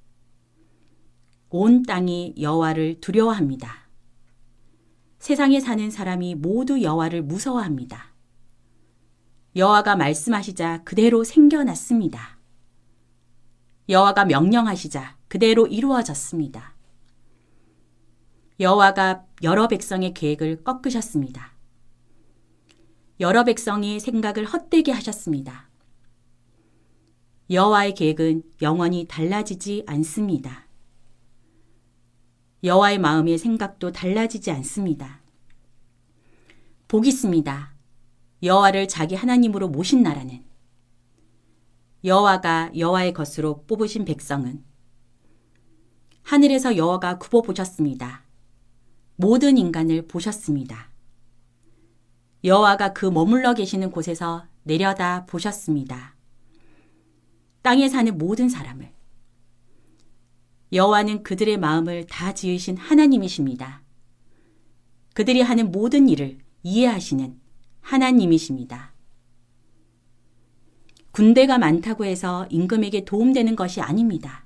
온 땅이 여호와를 두려워합니다. 세상에 사는 사람이 모두 여호와를 무서워합니다. 여호와가 말씀하시자 그대로 생겨났습니다. 여호와가 명령하시자 그대로 이루어졌습니다. 여호와가 여러 백성의 계획을 꺾으셨습니다. 여러 백성의 생각을 헛되게 하셨습니다. 여호와의 계획은 영원히 달라지지 않습니다. 여호와의 마음의 생각도 달라지지 않습니다. 복 있습니다. 여호와를 자기 하나님으로 모신 나라는. 여호와가 여호와의 것으로 뽑으신 백성은. 하늘에서 여호와가 굽어 보셨습니다. 모든 인간을 보셨습니다. 여호와가 그 머물러 계시는 곳에서 내려다 보셨습니다. 땅에 사는 모든 사람을. 여호와는 그들의 마음을 다 지으신 하나님이십니다. 그들이 하는 모든 일을 이해하시는 하나님이십니다. 군대가 많다고 해서 임금에게 도움되는 것이 아닙니다.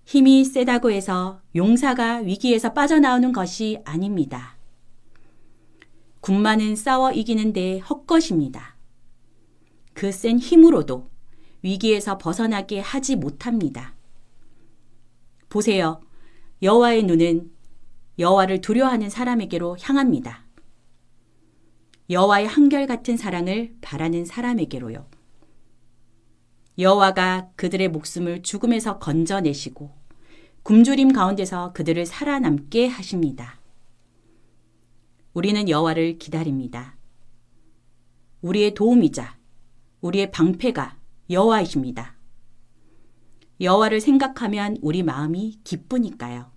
힘이 세다고 해서 용사가 위기에서 빠져나오는 것이 아닙니다. 군만은 싸워 이기는데 헛것입니다. 그 센 힘으로도 위기에서 벗어나게 하지 못합니다. 보세요. 여호와의 눈은 여호와를 두려워하는 사람에게로 향합니다. 여호와의 한결같은 사랑을 바라는 사람에게로요. 여호와가 그들의 목숨을 죽음에서 건져내시고 굶주림 가운데서 그들을 살아남게 하십니다. 우리는 여호와를 기다립니다. 우리의 도움이자 우리의 방패가 여호와이십니다. 여호와를 생각하면 우리 마음이 기쁘니까요.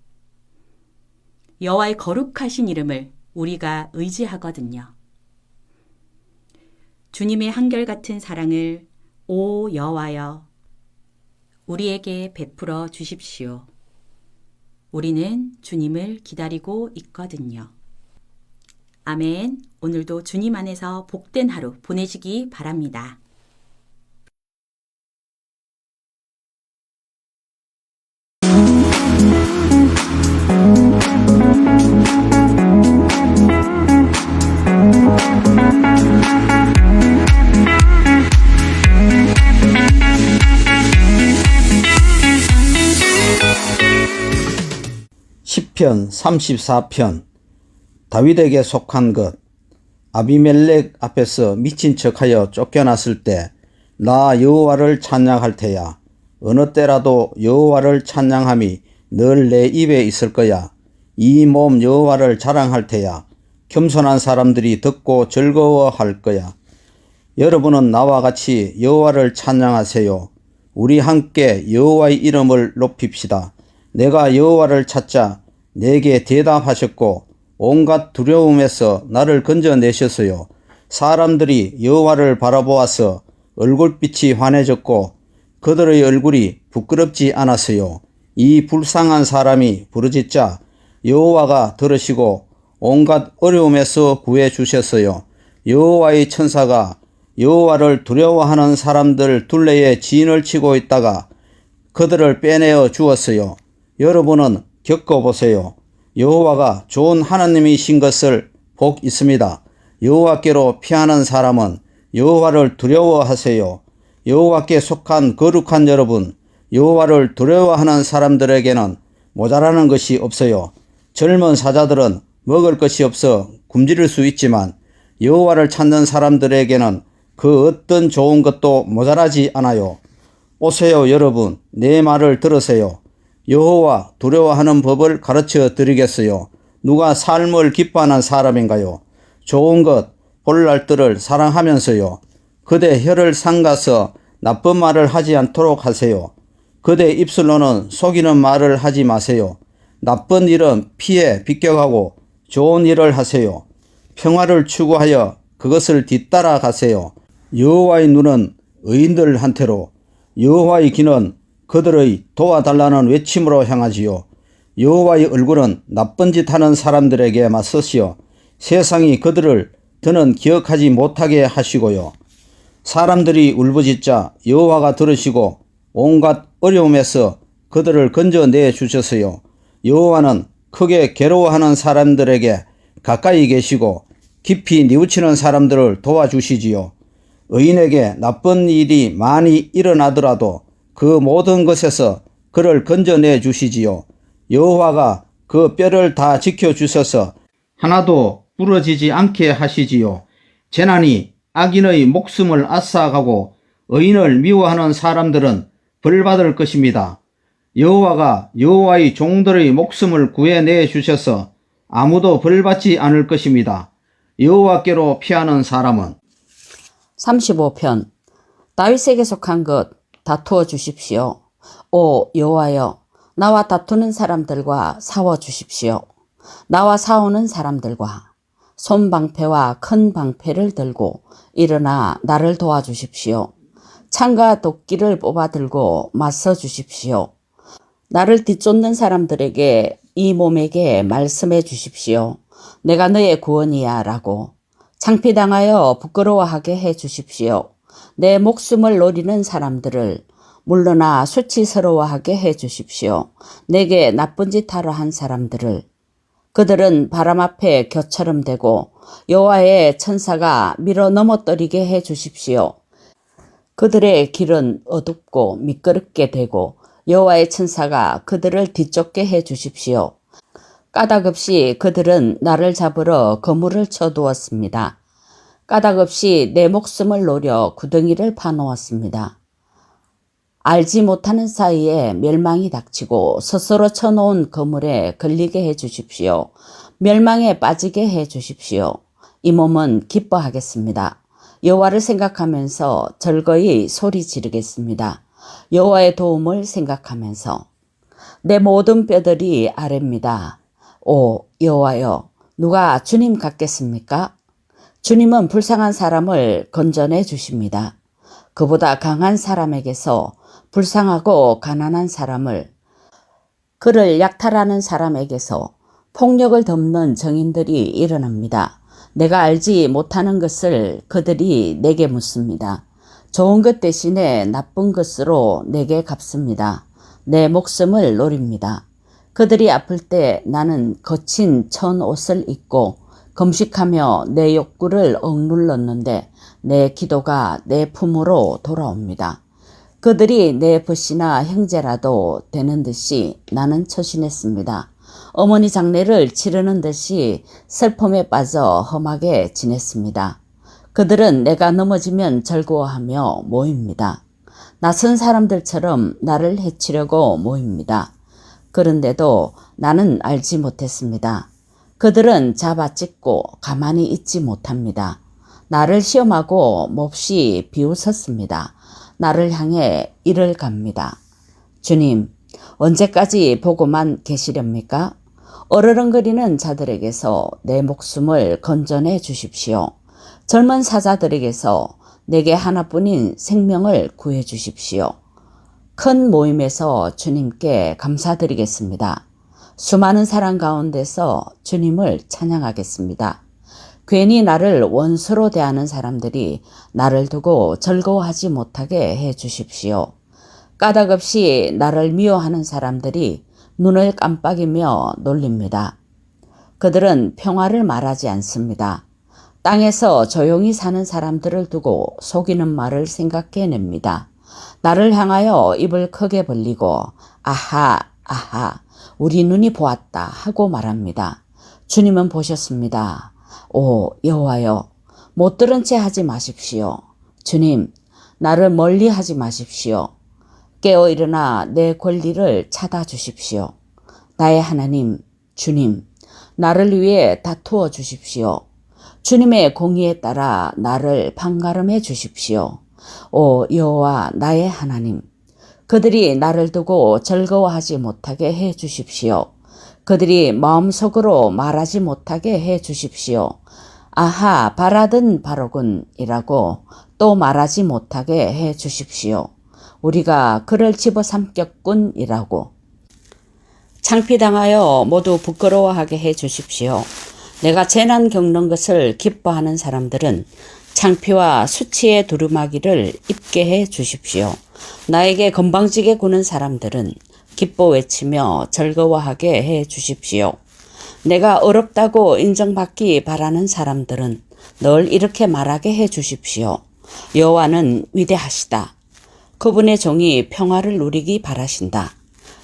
여호와의 거룩하신 이름을 우리가 의지하거든요. 주님의 한결같은 사랑을 오 여호와여 우리에게 베풀어 주십시오. 우리는 주님을 기다리고 있거든요. 아멘. 오늘도 주님 안에서 복된 하루 보내시기 바랍니다. 시편 34편. 다윗에게 속한 것. 아비멜렉 앞에서 미친 척하여 쫓겨났을 때 나 여호와를 찬양할 테야. 어느 때라도 여호와를 찬양함이 늘 내 입에 있을 거야. 이 몸 여호와를 자랑할 테야. 겸손한 사람들이 듣고 즐거워할 거야. 여러분은 나와 같이 여호와를 찬양하세요. 우리 함께 여호와의 이름을 높입시다. 내가 여호와를 찾자 내게 대답하셨고 온갖 두려움에서 나를 건져내셨어요. 사람들이 여호와를 바라보아서 얼굴빛이 환해졌고 그들의 얼굴이 부끄럽지 않았어요. 이 불쌍한 사람이 부르짖자 여호와가 들으시고 온갖 어려움에서 구해 주셨어요. 여호와의 천사가 여호와를 두려워하는 사람들 둘레에 진을 치고 있다가 그들을 빼내어 주었어요. 여러분은 겪어보세요. 여호와가 좋은 하나님이신 것을 복 있습니다. 여호와께로 피하는 사람은 여호와를 두려워하세요. 여호와께 속한 거룩한 여러분, 여호와를 두려워하는 사람들에게는 모자라는 것이 없어요. 젊은 사자들은 먹을 것이 없어 굶주릴 수 있지만 여호와를 찾는 사람들에게는 그 어떤 좋은 것도 모자라지 않아요. 오세요 여러분, 내 말을 들으세요. 여호와 두려워하는 법을 가르쳐 드리겠어요. 누가 삶을 기뻐하는 사람인가요? 좋은 것, 볼날들을 사랑하면서요. 그대 혀를 삼가서 나쁜 말을 하지 않도록 하세요. 그대 입술로는 속이는 말을 하지 마세요. 나쁜 일은 피해 비껴가고 좋은 일을 하세요. 평화를 추구하여 그것을 뒤따라 가세요. 여호와의 눈은 의인들한테로, 여호와의 귀는 그들의 도와달라는 외침으로 향하지요. 여호와의 얼굴은 나쁜 짓 하는 사람들에게 맞서시어 세상이 그들을 더는 기억하지 못하게 하시고요. 사람들이 울부짖자 여호와가 들으시고 온갖 어려움에서 그들을 건져내 주셨어요. 여호와는 크게 괴로워하는 사람들에게 가까이 계시고 깊이 뉘우치는 사람들을 도와주시지요. 의인에게 나쁜 일이 많이 일어나더라도 그 모든 것에서 그를 건져내 주시지요. 여호와가 그 뼈를 다 지켜주셔서 하나도 부러지지 않게 하시지요. 재난이 악인의 목숨을 앗아가고 의인을 미워하는 사람들은 벌받을 것입니다. 여호와가 여호와의 종들의 목숨을 구해내 주셔서 아무도 벌받지 않을 것입니다. 여호와께로 피하는 사람은 35편. 다윗에게 속한 것 다투어 주십시오. 오 여호와여, 나와 다투는 사람들과 싸워 주십시오. 나와 싸우는 사람들과 손방패와 큰 방패를 들고 일어나 나를 도와주십시오. 창과 도끼를 뽑아 들고 맞서 주십시오. 나를 뒤쫓는 사람들에게 이 몸에게 말씀해 주십시오. 내가 너의 구원이야 라고. 창피당하여 부끄러워하게 해 주십시오. 내 목숨을 노리는 사람들을 물러나 수치스러워하게 해 주십시오. 내게 나쁜 짓 하러 한 사람들을. 그들은 바람 앞에 겨처럼 되고 여호와의 천사가 밀어 넘어뜨리게 해 주십시오. 그들의 길은 어둡고 미끄럽게 되고 여호와의 천사가 그들을 뒤쫓게 해 주십시오. 까닭없이 그들은 나를 잡으러 거물을 쳐두었습니다. 까닭없이 내 목숨을 노려 구덩이를 파놓았습니다. 알지 못하는 사이에 멸망이 닥치고 스스로 쳐놓은 거물에 걸리게 해 주십시오. 멸망에 빠지게 해 주십시오. 이 몸은 기뻐하겠습니다. 여호와를 생각하면서 즐거이 소리 지르겠습니다. 여호와의 도움을 생각하면서. 내 모든 뼈들이 아뢰입니다. 오 여호와여, 누가 주님 같겠습니까? 주님은 불쌍한 사람을 건져내 주십니다. 그보다 강한 사람에게서 불쌍하고 가난한 사람을, 그를 약탈하는 사람에게서 폭력을 덮는 정인들이 일어납니다. 내가 알지 못하는 것을 그들이 내게 묻습니다. 좋은 것 대신에 나쁜 것으로 내게 갚습니다. 내 목숨을 노립니다. 그들이 아플 때 나는 거친 천 옷을 입고 금식하며 내 욕구를 억눌렀는데 내 기도가 내 품으로 돌아옵니다. 그들이 내 벗이나 형제라도 되는 듯이 나는 처신했습니다. 어머니 장례를 치르는 듯이 슬픔에 빠져 험하게 지냈습니다. 그들은 내가 넘어지면 즐거워하며 모입니다. 낯선 사람들처럼 나를 해치려고 모입니다. 그런데도 나는 알지 못했습니다. 그들은 잡아찍고 가만히 있지 못합니다. 나를 시험하고 몹시 비웃었습니다. 나를 향해 이를 갑니다. 주님, 언제까지 보고만 계시렵니까? 어르렁거리는 자들에게서 내 목숨을 건져내 주십시오. 젊은 사자들에게서 내게 하나뿐인 생명을 구해 주십시오. 큰 모임에서 주님께 감사드리겠습니다. 수많은 사람 가운데서 주님을 찬양하겠습니다. 괜히 나를 원수로 대하는 사람들이 나를 두고 즐거워하지 못하게 해 주십시오. 까닭없이 나를 미워하는 사람들이 눈을 깜빡이며 놀립니다. 그들은 평화를 말하지 않습니다. 땅에서 조용히 사는 사람들을 두고 속이는 말을 생각해냅니다. 나를 향하여 입을 크게 벌리고 아하 아하 우리 눈이 보았다 하고 말합니다. 주님은 보셨습니다. 오 여호와여, 못 들은 채 하지 마십시오. 주님, 나를 멀리 하지 마십시오. 깨어 일어나 내 권리를 찾아 주십시오. 나의 하나님, 주님, 나를 위해 다투어 주십시오. 주님의 공의에 따라 나를 판가름해 주십시오. 오 여호와 나의 하나님, 그들이 나를 두고 즐거워하지 못하게 해 주십시오. 그들이 마음속으로 말하지 못하게 해 주십시오. 아하 바라든 바로군이라고 또 말하지 못하게 해 주십시오. 우리가 그를 집어삼켰군이라고. 창피당하여 모두 부끄러워하게 해 주십시오. 내가 재난 겪는 것을 기뻐하는 사람들은 창피와 수치의 두루마기를 입게 해 주십시오. 나에게 건방지게 구는 사람들은 기뻐 외치며 즐거워하게 해 주십시오. 내가 어렵다고 인정받기 바라는 사람들은 늘 이렇게 말하게 해 주십시오. 여호와는 위대하시다. 그분의 종이 평화를 누리기 바라신다.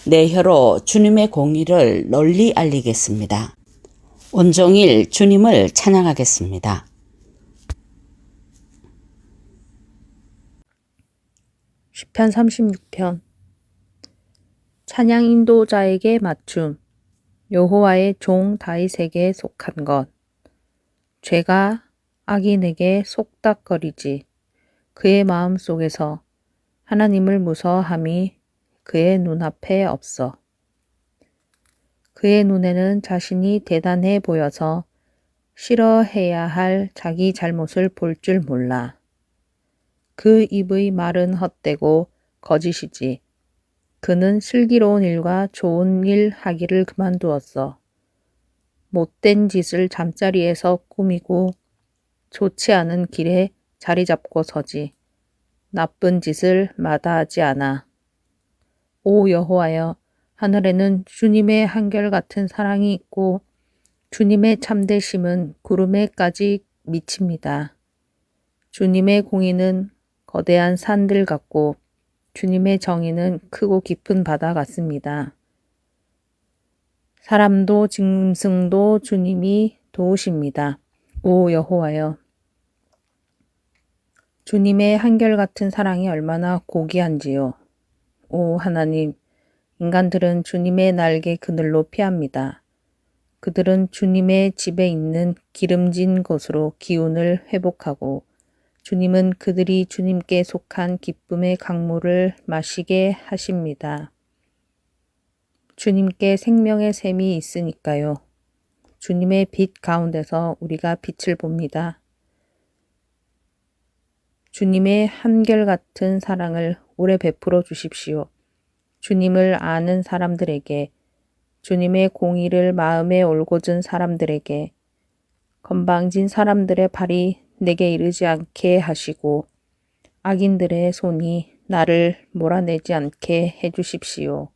내 혀로 주님의 공의를 널리 알리겠습니다. 온종일 주님을 찬양하겠습니다. 시편 36편. 찬양 인도자에게 맞춤. 여호와의 종 다윗에게 속한 것. 죄가 악인에게 속닥거리지. 그의 마음속에서 하나님을 무서워함이 그의 눈앞에 없어. 그의 눈에는 자신이 대단해 보여서 싫어해야 할 자기 잘못을 볼 줄 몰라. 그 입의 말은 헛되고 거짓이지. 그는 슬기로운 일과 좋은 일 하기를 그만두었어. 못된 짓을 잠자리에서 꾸미고 좋지 않은 길에 자리 잡고 서지. 나쁜 짓을 마다하지 않아. 오 여호와여, 하늘에는 주님의 한결같은 사랑이 있고 주님의 참되심은 구름에까지 미칩니다. 주님의 공의는 거대한 산들 같고 주님의 정의는 크고 깊은 바다 같습니다. 사람도 짐승도 주님이 도우십니다. 오 여호와여, 주님의 한결같은 사랑이 얼마나 고귀한지요. 오 하나님, 인간들은 주님의 날개 그늘로 피합니다. 그들은 주님의 집에 있는 기름진 곳으로 기운을 회복하고 주님은 그들이 주님께 속한 기쁨의 강물을 마시게 하십니다. 주님께 생명의 샘이 있으니까요. 주님의 빛 가운데서 우리가 빛을 봅니다. 주님의 한결같은 사랑을 오래 베풀어 주십시오. 주님을 아는 사람들에게, 주님의 공의를 마음에 올고든 사람들에게, 건방진 사람들의 발이 내게 이르지 않게 하시고 악인들의 손이 나를 몰아내지 않게 해주십시오.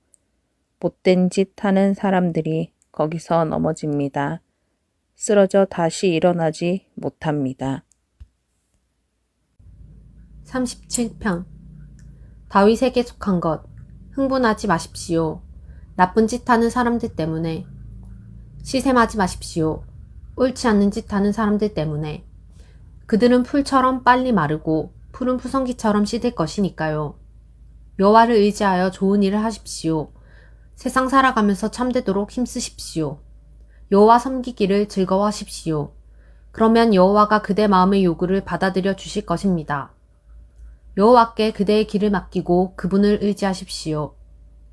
못된 짓 하는 사람들이 거기서 넘어집니다. 쓰러져 다시 일어나지 못합니다. 37편 다윗에게 속한 것. 흥분하지 마십시오. 나쁜 짓 하는 사람들 때문에. 시샘하지 마십시오. 옳지 않는 짓 하는 사람들 때문에. 그들은 풀처럼 빨리 마르고 푸른 푸성기처럼 시들 것이니까요. 여호와를 의지하여 좋은 일을 하십시오. 세상 살아가면서 참되도록 힘쓰십시오. 여호와 섬기기를 즐거워하십시오. 그러면 여호와가 그대 마음의 요구를 받아들여 주실 것입니다. 여호와께 그대의 길을 맡기고 그분을 의지하십시오.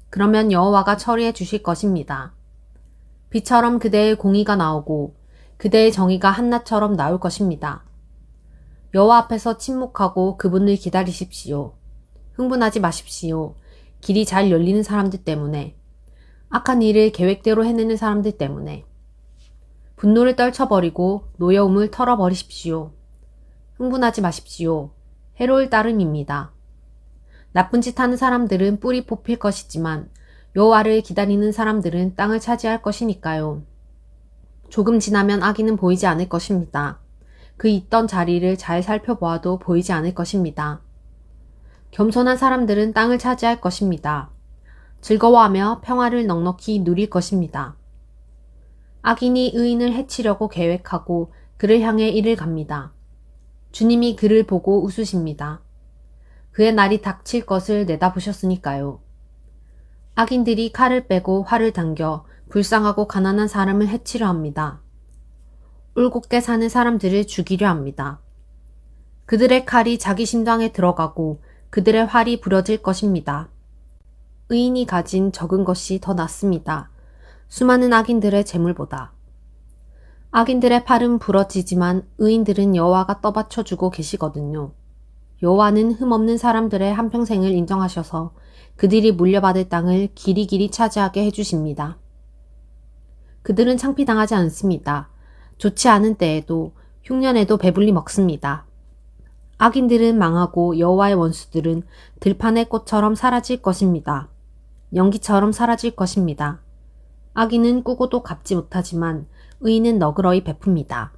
그러면 여호와가 처리해 주실 것입니다. 비처럼 그대의 공의가 나오고 그대의 정의가 한낮처럼 나올 것입니다. 여호와 앞에서 침묵하고 그분을 기다리십시오. 흥분하지 마십시오. 길이 잘 열리는 사람들 때문에. 악한 일을 계획대로 해내는 사람들 때문에. 분노를 떨쳐버리고 노여움을 털어버리십시오. 흥분하지 마십시오. 해로울 따름입니다. 나쁜 짓 하는 사람들은 뿌리 뽑힐 것이지만 여호와를 기다리는 사람들은 땅을 차지할 것이니까요. 조금 지나면 악인은 보이지 않을 것입니다. 그 있던 자리를 잘 살펴보아도 보이지 않을 것입니다. 겸손한 사람들은 땅을 차지할 것입니다. 즐거워하며 평화를 넉넉히 누릴 것입니다. 악인이 의인을 해치려고 계획하고 그를 향해 이를 갑니다. 주님이 그를 보고 웃으십니다. 그의 날이 닥칠 것을 내다보셨으니까요. 악인들이 칼을 빼고 활을 당겨 불쌍하고 가난한 사람을 해치려 합니다. 울곧게 사는 사람들을 죽이려 합니다. 그들의 칼이 자기 심장에 들어가고 그들의 활이 부러질 것입니다. 의인이 가진 적은 것이 더 낫습니다. 수많은 악인들의 재물보다. 악인들의 팔은 부러지지만 의인들은 여호와가 떠받쳐주고 계시거든요. 여호와는 흠없는 사람들의 한평생을 인정하셔서 그들이 물려받을 땅을 길이길이 차지하게 해주십니다. 그들은 창피당하지 않습니다. 좋지 않은 때에도 흉년에도 배불리 먹습니다. 악인들은 망하고 여호와의 원수들은 들판의 꽃처럼 사라질 것입니다. 연기처럼 사라질 것입니다. 악인은 꾸고도 갚지 못하지만 의인은 너그러이 베풉니다.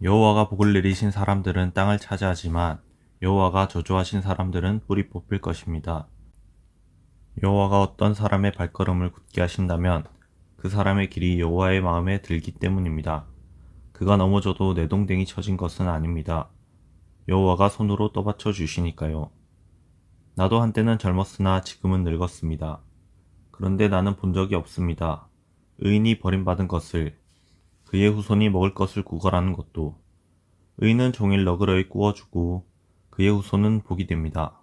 여호와가 복을 내리신 사람들은 땅을 차지하지만 여호와가 저주하신 사람들은 뿌리 뽑힐 것입니다. 여호와가 어떤 사람의 발걸음을 굳게 하신다면 그 사람의 길이 여호와의 마음에 들기 때문입니다. 그가 넘어져도 내동댕이 쳐진 것은 아닙니다. 여호와가 손으로 떠받쳐 주시니까요. 나도 한때는 젊었으나 지금은 늙었습니다. 그런데 나는 본 적이 없습니다. 의인이 버림받은 것을, 그의 후손이 먹을 것을 구걸하는 것도. 의인은 종일 너그러이 구워주고 그의 후손은 복이 됩니다.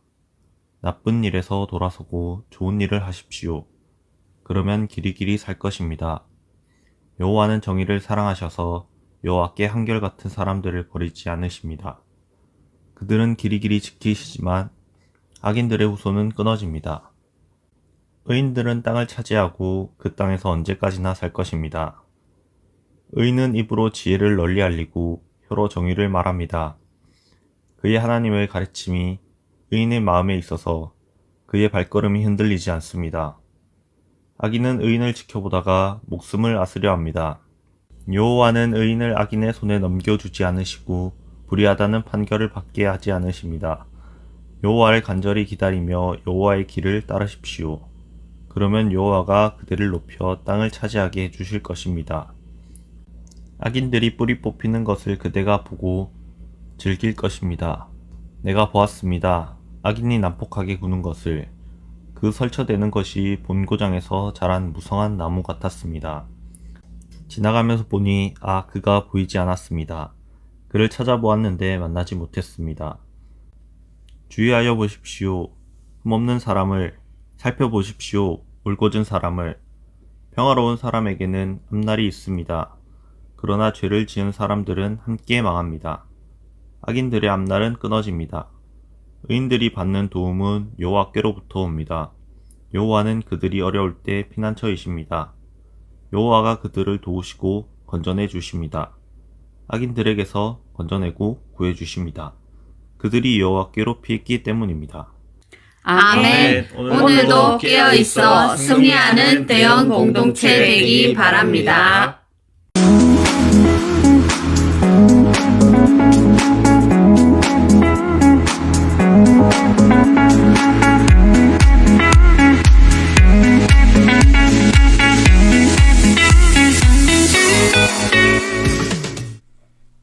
나쁜 일에서 돌아서고 좋은 일을 하십시오. 그러면 길이길이 살 것입니다. 여호와는 정의를 사랑하셔서 여호와께 한결같은 사람들을 버리지 않으십니다. 그들은 길이길이 지키시지만 악인들의 후손은 끊어집니다. 의인들은 땅을 차지하고 그 땅에서 언제까지나 살 것입니다. 의인은 입으로 지혜를 널리 알리고 혀로 정의를 말합니다. 그의 하나님의 가르침이 의인의 마음에 있어서 그의 발걸음이 흔들리지 않습니다. 악인은 의인을 지켜보다가 목숨을 앗으려 합니다. 여호와는 의인을 악인의 손에 넘겨주지 않으시고 불의하다는 판결을 받게 하지 않으십니다. 여호와를 간절히 기다리며 여호와의 길을 따르십시오. 그러면 여호와가 그들을 높여 땅을 차지하게 해주실 것입니다. 악인들이 뿌리 뽑히는 것을 그대가 보고 즐길 것입니다. 내가 보았습니다. 악인이 난폭하게 구는 것을. 그 설쳐대는 것이 본고장에서 자란 무성한 나무 같았습니다. 지나가면서 보니 그가 보이지 않았습니다. 그를 찾아보았는데 만나지 못했습니다. 주의하여 보십시오. 흠없는 사람을 살펴보십시오. 울고진 사람을. 평화로운 사람에게는 앞날이 있습니다. 그러나 죄를 지은 사람들은 함께 망합니다. 악인들의 앞날은 끊어집니다. 의인들이 받는 도움은 여호와께로부터 옵니다. 여호와는 그들이 어려울 때 피난처이십니다. 여호와가 그들을 도우시고 건져내 주십니다. 악인들에게서 건져내고 구해 주십니다. 그들이 여호와께로 피했기 때문입니다. 아멘. 오늘도 깨어 있어 승리하는 대형 공동체 되기 바랍니다.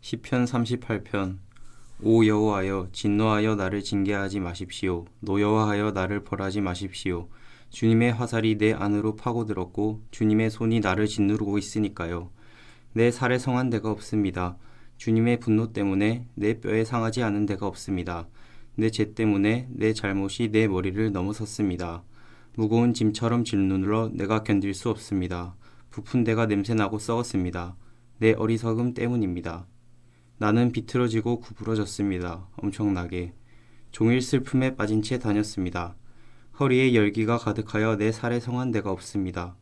시편 38편. 오 여호와여, 진노하여 나를 징계하지 마십시오. 노여워하여 나를 벌하지 마십시오. 주님의 화살이 내 안으로 파고들었고 주님의 손이 나를 짓누르고 있으니까요. 내 살에 성한 데가 없습니다. 주님의 분노 때문에 내 뼈에 상하지 않은 데가 없습니다. 내 죄 때문에 내 잘못이 내 머리를 넘어섰습니다. 무거운 짐처럼 짓눌러 내가 견딜 수 없습니다. 부푼 데가 냄새나고 썩었습니다. 내 어리석음 때문입니다. 나는 비틀어지고 구부러졌습니다. 엄청나게. 종일 슬픔에 빠진 채 다녔습니다. 허리에 열기가 가득하여 내 살에 성한 데가 없습니다.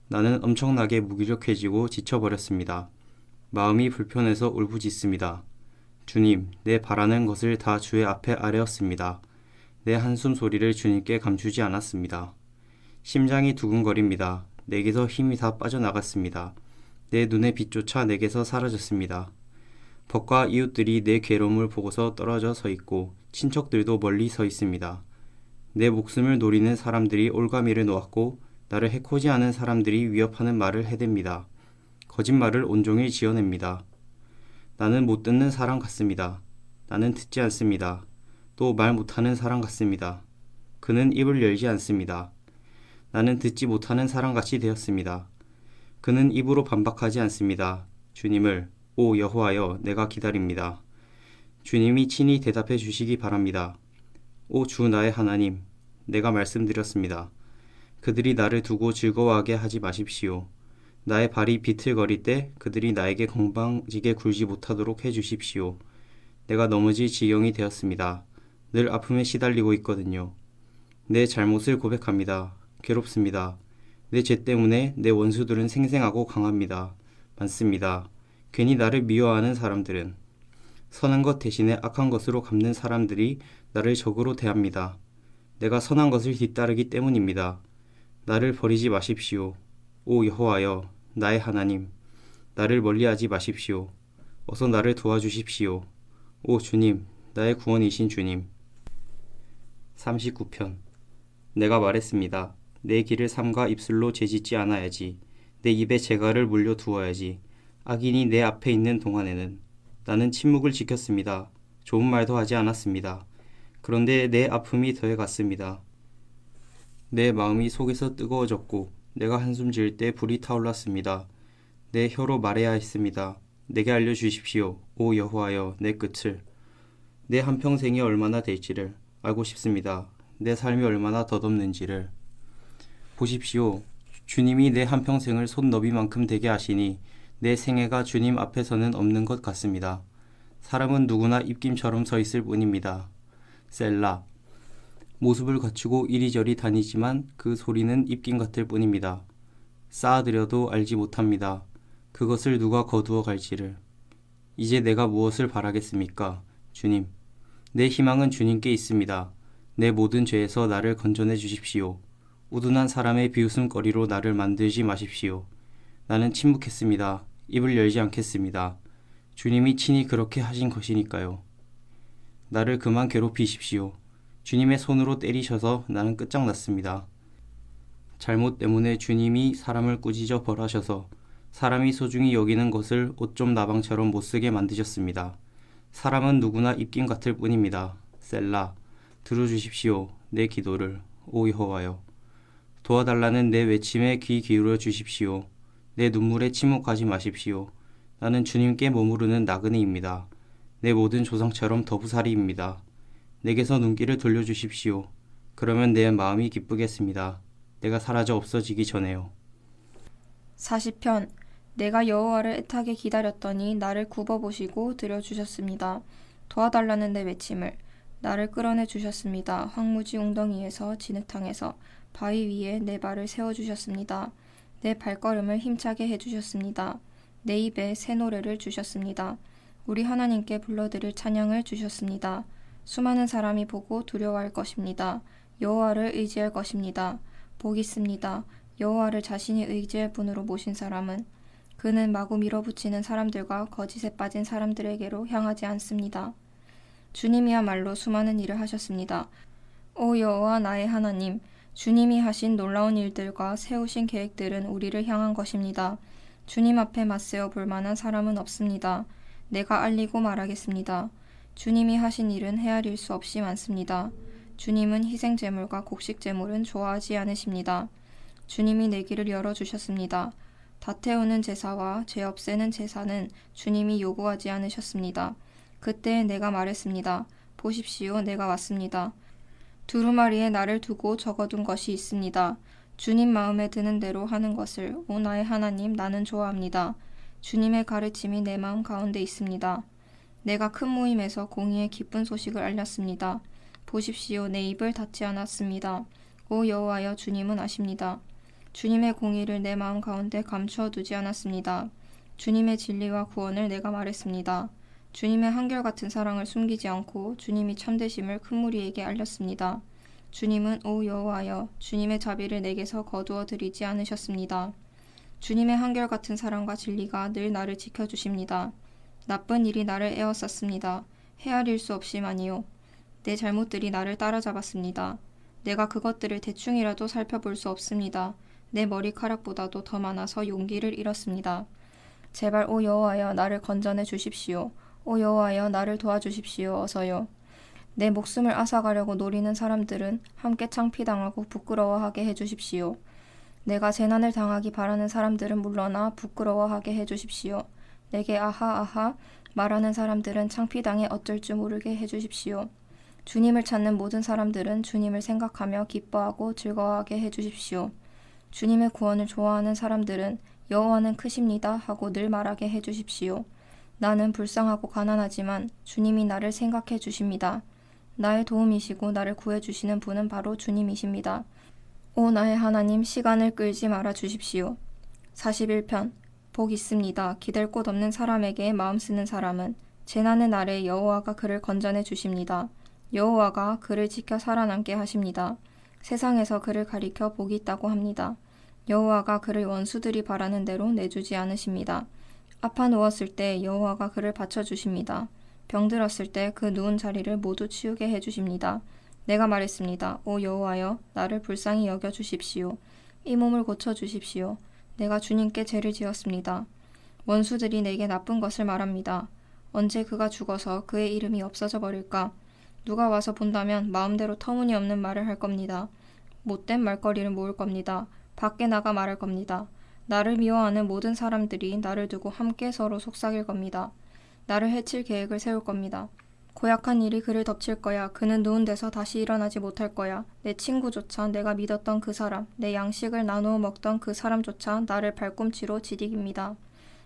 나는 엄청나게 무기력해지고 지쳐버렸습니다. 마음이 불편해서 울부짖습니다. 주님, 내 바라는 것을 다 주의 앞에 아뢰었습니다. 내 한숨 소리를 주님께 감추지 않았습니다. 심장이 두근거립니다. 내게서 힘이 다 빠져나갔습니다. 내 눈의 빛조차 내게서 사라졌습니다. 벗과 이웃들이 내 괴로움을 보고서 떨어져 서 있고 친척들도 멀리 서 있습니다. 내 목숨을 노리는 사람들이 올가미를 놓았고 나를 해코지 하는 사람들이 위협하는 말을 해댑니다. 거짓말을 온종일 지어냅니다. 나는 못 듣는 사람 같습니다. 나는 듣지 않습니다. 또 말 못하는 사람 같습니다. 그는 입을 열지 않습니다. 나는 듣지 못하는 사람같이 되었습니다. 그는 입으로 반박하지 않습니다. 주님을 오 여호와여, 내가 기다립니다. 주님이 친히 대답해 주시기 바랍니다. 오 주 나의 하나님, 내가 말씀드렸습니다. 그들이 나를 두고 즐거워하게 하지 마십시오. 나의 발이 비틀거릴 때 그들이 나에게 건방지게 굴지 못하도록 해주십시오. 내가 넘어질 지경이 되었습니다. 늘 아픔에 시달리고 있거든요. 내 잘못을 고백합니다. 괴롭습니다. 내 죄 때문에 내 원수들은 생생하고 강합니다. 많습니다. 괜히 나를 미워하는 사람들은 선한 것 대신에 악한 것으로 갚는 사람들이 나를 적으로 대합니다. 내가 선한 것을 뒤따르기 때문입니다. 나를 버리지 마십시오. 오 여호와여, 나의 하나님, 나를 멀리하지 마십시오. 어서 나를 도와주십시오. 오 주님, 나의 구원이신 주님. 39편. 내가 말했습니다. 내 길을 삼가 입술로 죄짓지 않아야지. 내 입에 재갈을 물려두어야지. 악인이 내 앞에 있는 동안에는 나는 침묵을 지켰습니다. 좋은 말도 하지 않았습니다. 그런데 내 아픔이 더해갔습니다. 내 마음이 속에서 뜨거워졌고 내가 한숨 지을 때 불이 타올랐습니다. 내 혀로 말해야 했습니다. 내게 알려주십시오. 오 여호와여, 내 끝을. 내 한평생이 얼마나 될지를 알고 싶습니다. 내 삶이 얼마나 덧없는지를. 보십시오. 주님이 내 한평생을 손너비만큼 되게 하시니 내 생애가 주님 앞에서는 없는 것 같습니다. 사람은 누구나 입김처럼 서 있을 뿐입니다. 셀라. 모습을 갖추고 이리저리 다니지만 그 소리는 입김 같을 뿐입니다. 쌓아들여도 알지 못합니다. 그것을 누가 거두어 갈지를. 이제 내가 무엇을 바라겠습니까? 주님. 내 희망은 주님께 있습니다. 내 모든 죄에서 나를 건져내 주십시오. 우둔한 사람의 비웃음거리로 나를 만들지 마십시오. 나는 침묵했습니다. 입을 열지 않겠습니다. 주님이 친히 그렇게 하신 것이니까요. 나를 그만 괴롭히십시오. 주님의 손으로 때리셔서 나는 끝장났습니다. 잘못 때문에 주님이 사람을 꾸짖어 벌하셔서 사람이 소중히 여기는 것을 옷 좀 나방처럼 못쓰게 만드셨습니다. 사람은 누구나 입김 같을 뿐입니다. 셀라. 들어주십시오. 내 기도를. 오 여호와여. 도와달라는 내 외침에 귀 기울여 주십시오. 내 눈물에 침묵하지 마십시오. 나는 주님께 머무르는 나그네입니다. 내 모든 조상처럼 더부살이입니다. 내게서 눈길을 돌려주십시오. 그러면 내 마음이 기쁘겠습니다. 내가 사라져 없어지기 전에요. 40편. 내가 여호와를 애타게 기다렸더니 나를 굽어보시고 들여주셨습니다. 도와달라는 내 외침을 나를 끌어내 주셨습니다. 황무지 웅덩이에서 진흙탕에서 바위 위에 내 발을 세워주셨습니다. 내 발걸음을 힘차게 해주셨습니다. 내 입에 새 노래를 주셨습니다. 우리 하나님께 불러드릴 찬양을 주셨습니다. 수많은 사람이 보고 두려워할 것입니다. 여호와를 의지할 것입니다. 복 있습니다. 여호와를 자신이 의지할 분으로 모신 사람은 그는 마구 밀어붙이는 사람들과 거짓에 빠진 사람들에게로 향하지 않습니다. 주님이야말로 수많은 일을 하셨습니다. 오 여호와 나의 하나님, 주님이 하신 놀라운 일들과 세우신 계획들은 우리를 향한 것입니다. 주님 앞에 맞세워 볼 만한 사람은 없습니다. 내가 알리고 말하겠습니다. 주님이 하신 일은 헤아릴 수 없이 많습니다. 주님은 희생제물과 곡식제물은 좋아하지 않으십니다. 주님이 내 길을 열어주셨습니다. 다태우는 제사와 죄 없애는 제사는 주님이 요구하지 않으셨습니다. 그때 내가 말했습니다. 보십시오, 내가 왔습니다. 두루마리에 나를 두고 적어둔 것이 있습니다. 주님 마음에 드는 대로 하는 것을 오 나의 하나님 나는 좋아합니다. 주님의 가르침이 내 마음 가운데 있습니다. 내가 큰 모임에서 공의의 기쁜 소식을 알렸습니다. 보십시오, 내 입을 닫지 않았습니다. 오 여호와여, 주님은 아십니다. 주님의 공의를 내 마음 가운데 감추어 두지 않았습니다. 주님의 진리와 구원을 내가 말했습니다. 주님의 한결같은 사랑을 숨기지 않고 주님이 참되심을 큰 무리에게 알렸습니다. 주님은 오 여호와여, 주님의 자비를 내게서 거두어 드리지 않으셨습니다. 주님의 한결같은 사랑과 진리가 늘 나를 지켜주십니다. 나쁜 일이 나를 에워쌌습니다. 헤아릴 수 없이 많이요. 내 잘못들이 나를 따라잡았습니다. 내가 그것들을 대충이라도 살펴볼 수 없습니다. 내 머리카락보다도 더 많아서 용기를 잃었습니다. 제발 오 여호와여, 나를 건져내 주십시오. 오 여호와여, 나를 도와주십시오. 어서요. 내 목숨을 앗아가려고 노리는 사람들은 함께 창피당하고 부끄러워하게 해주십시오. 내가 재난을 당하기 바라는 사람들은 물러나 부끄러워하게 해주십시오. 내게 아하 아하 말하는 사람들은 창피당해 어쩔 줄 모르게 해주십시오. 주님을 찾는 모든 사람들은 주님을 생각하며 기뻐하고 즐거워하게 해주십시오. 주님의 구원을 좋아하는 사람들은 여호와는 크십니다 하고 늘 말하게 해주십시오. 나는 불쌍하고 가난하지만 주님이 나를 생각해 주십니다. 나의 도움이시고 나를 구해주시는 분은 바로 주님이십니다. 오 나의 하나님, 시간을 끌지 말아 주십시오. 41편. 복 있습니다. 기댈 곳 없는 사람에게 마음 쓰는 사람은 재난의 날에 여호와가 그를 건져내 주십니다. 여호와가 그를 지켜 살아남게 하십니다. 세상에서 그를 가리켜 복이 있다고 합니다. 여호와가 그를 원수들이 바라는 대로 내주지 않으십니다. 아파 누웠을 때 여호와가 그를 받쳐주십니다. 병들었을 때 그 누운 자리를 모두 치우게 해주십니다. 내가 말했습니다. 오 여호와여, 나를 불쌍히 여겨주십시오. 이 몸을 고쳐주십시오. 내가 주님께 죄를 지었습니다. 원수들이 내게 나쁜 것을 말합니다. 언제 그가 죽어서 그의 이름이 없어져 버릴까? 누가 와서 본다면 마음대로 터무니없는 말을 할 겁니다. 못된 말거리를 모을 겁니다. 밖에 나가 말할 겁니다. 나를 미워하는 모든 사람들이 나를 두고 함께 서로 속삭일 겁니다. 나를 해칠 계획을 세울 겁니다. 고약한 일이 그를 덮칠 거야. 그는 누운 데서 다시 일어나지 못할 거야. 내 친구조차, 내가 믿었던 그 사람, 내 양식을 나누어 먹던 그 사람조차 나를 발꿈치로 지딕입니다.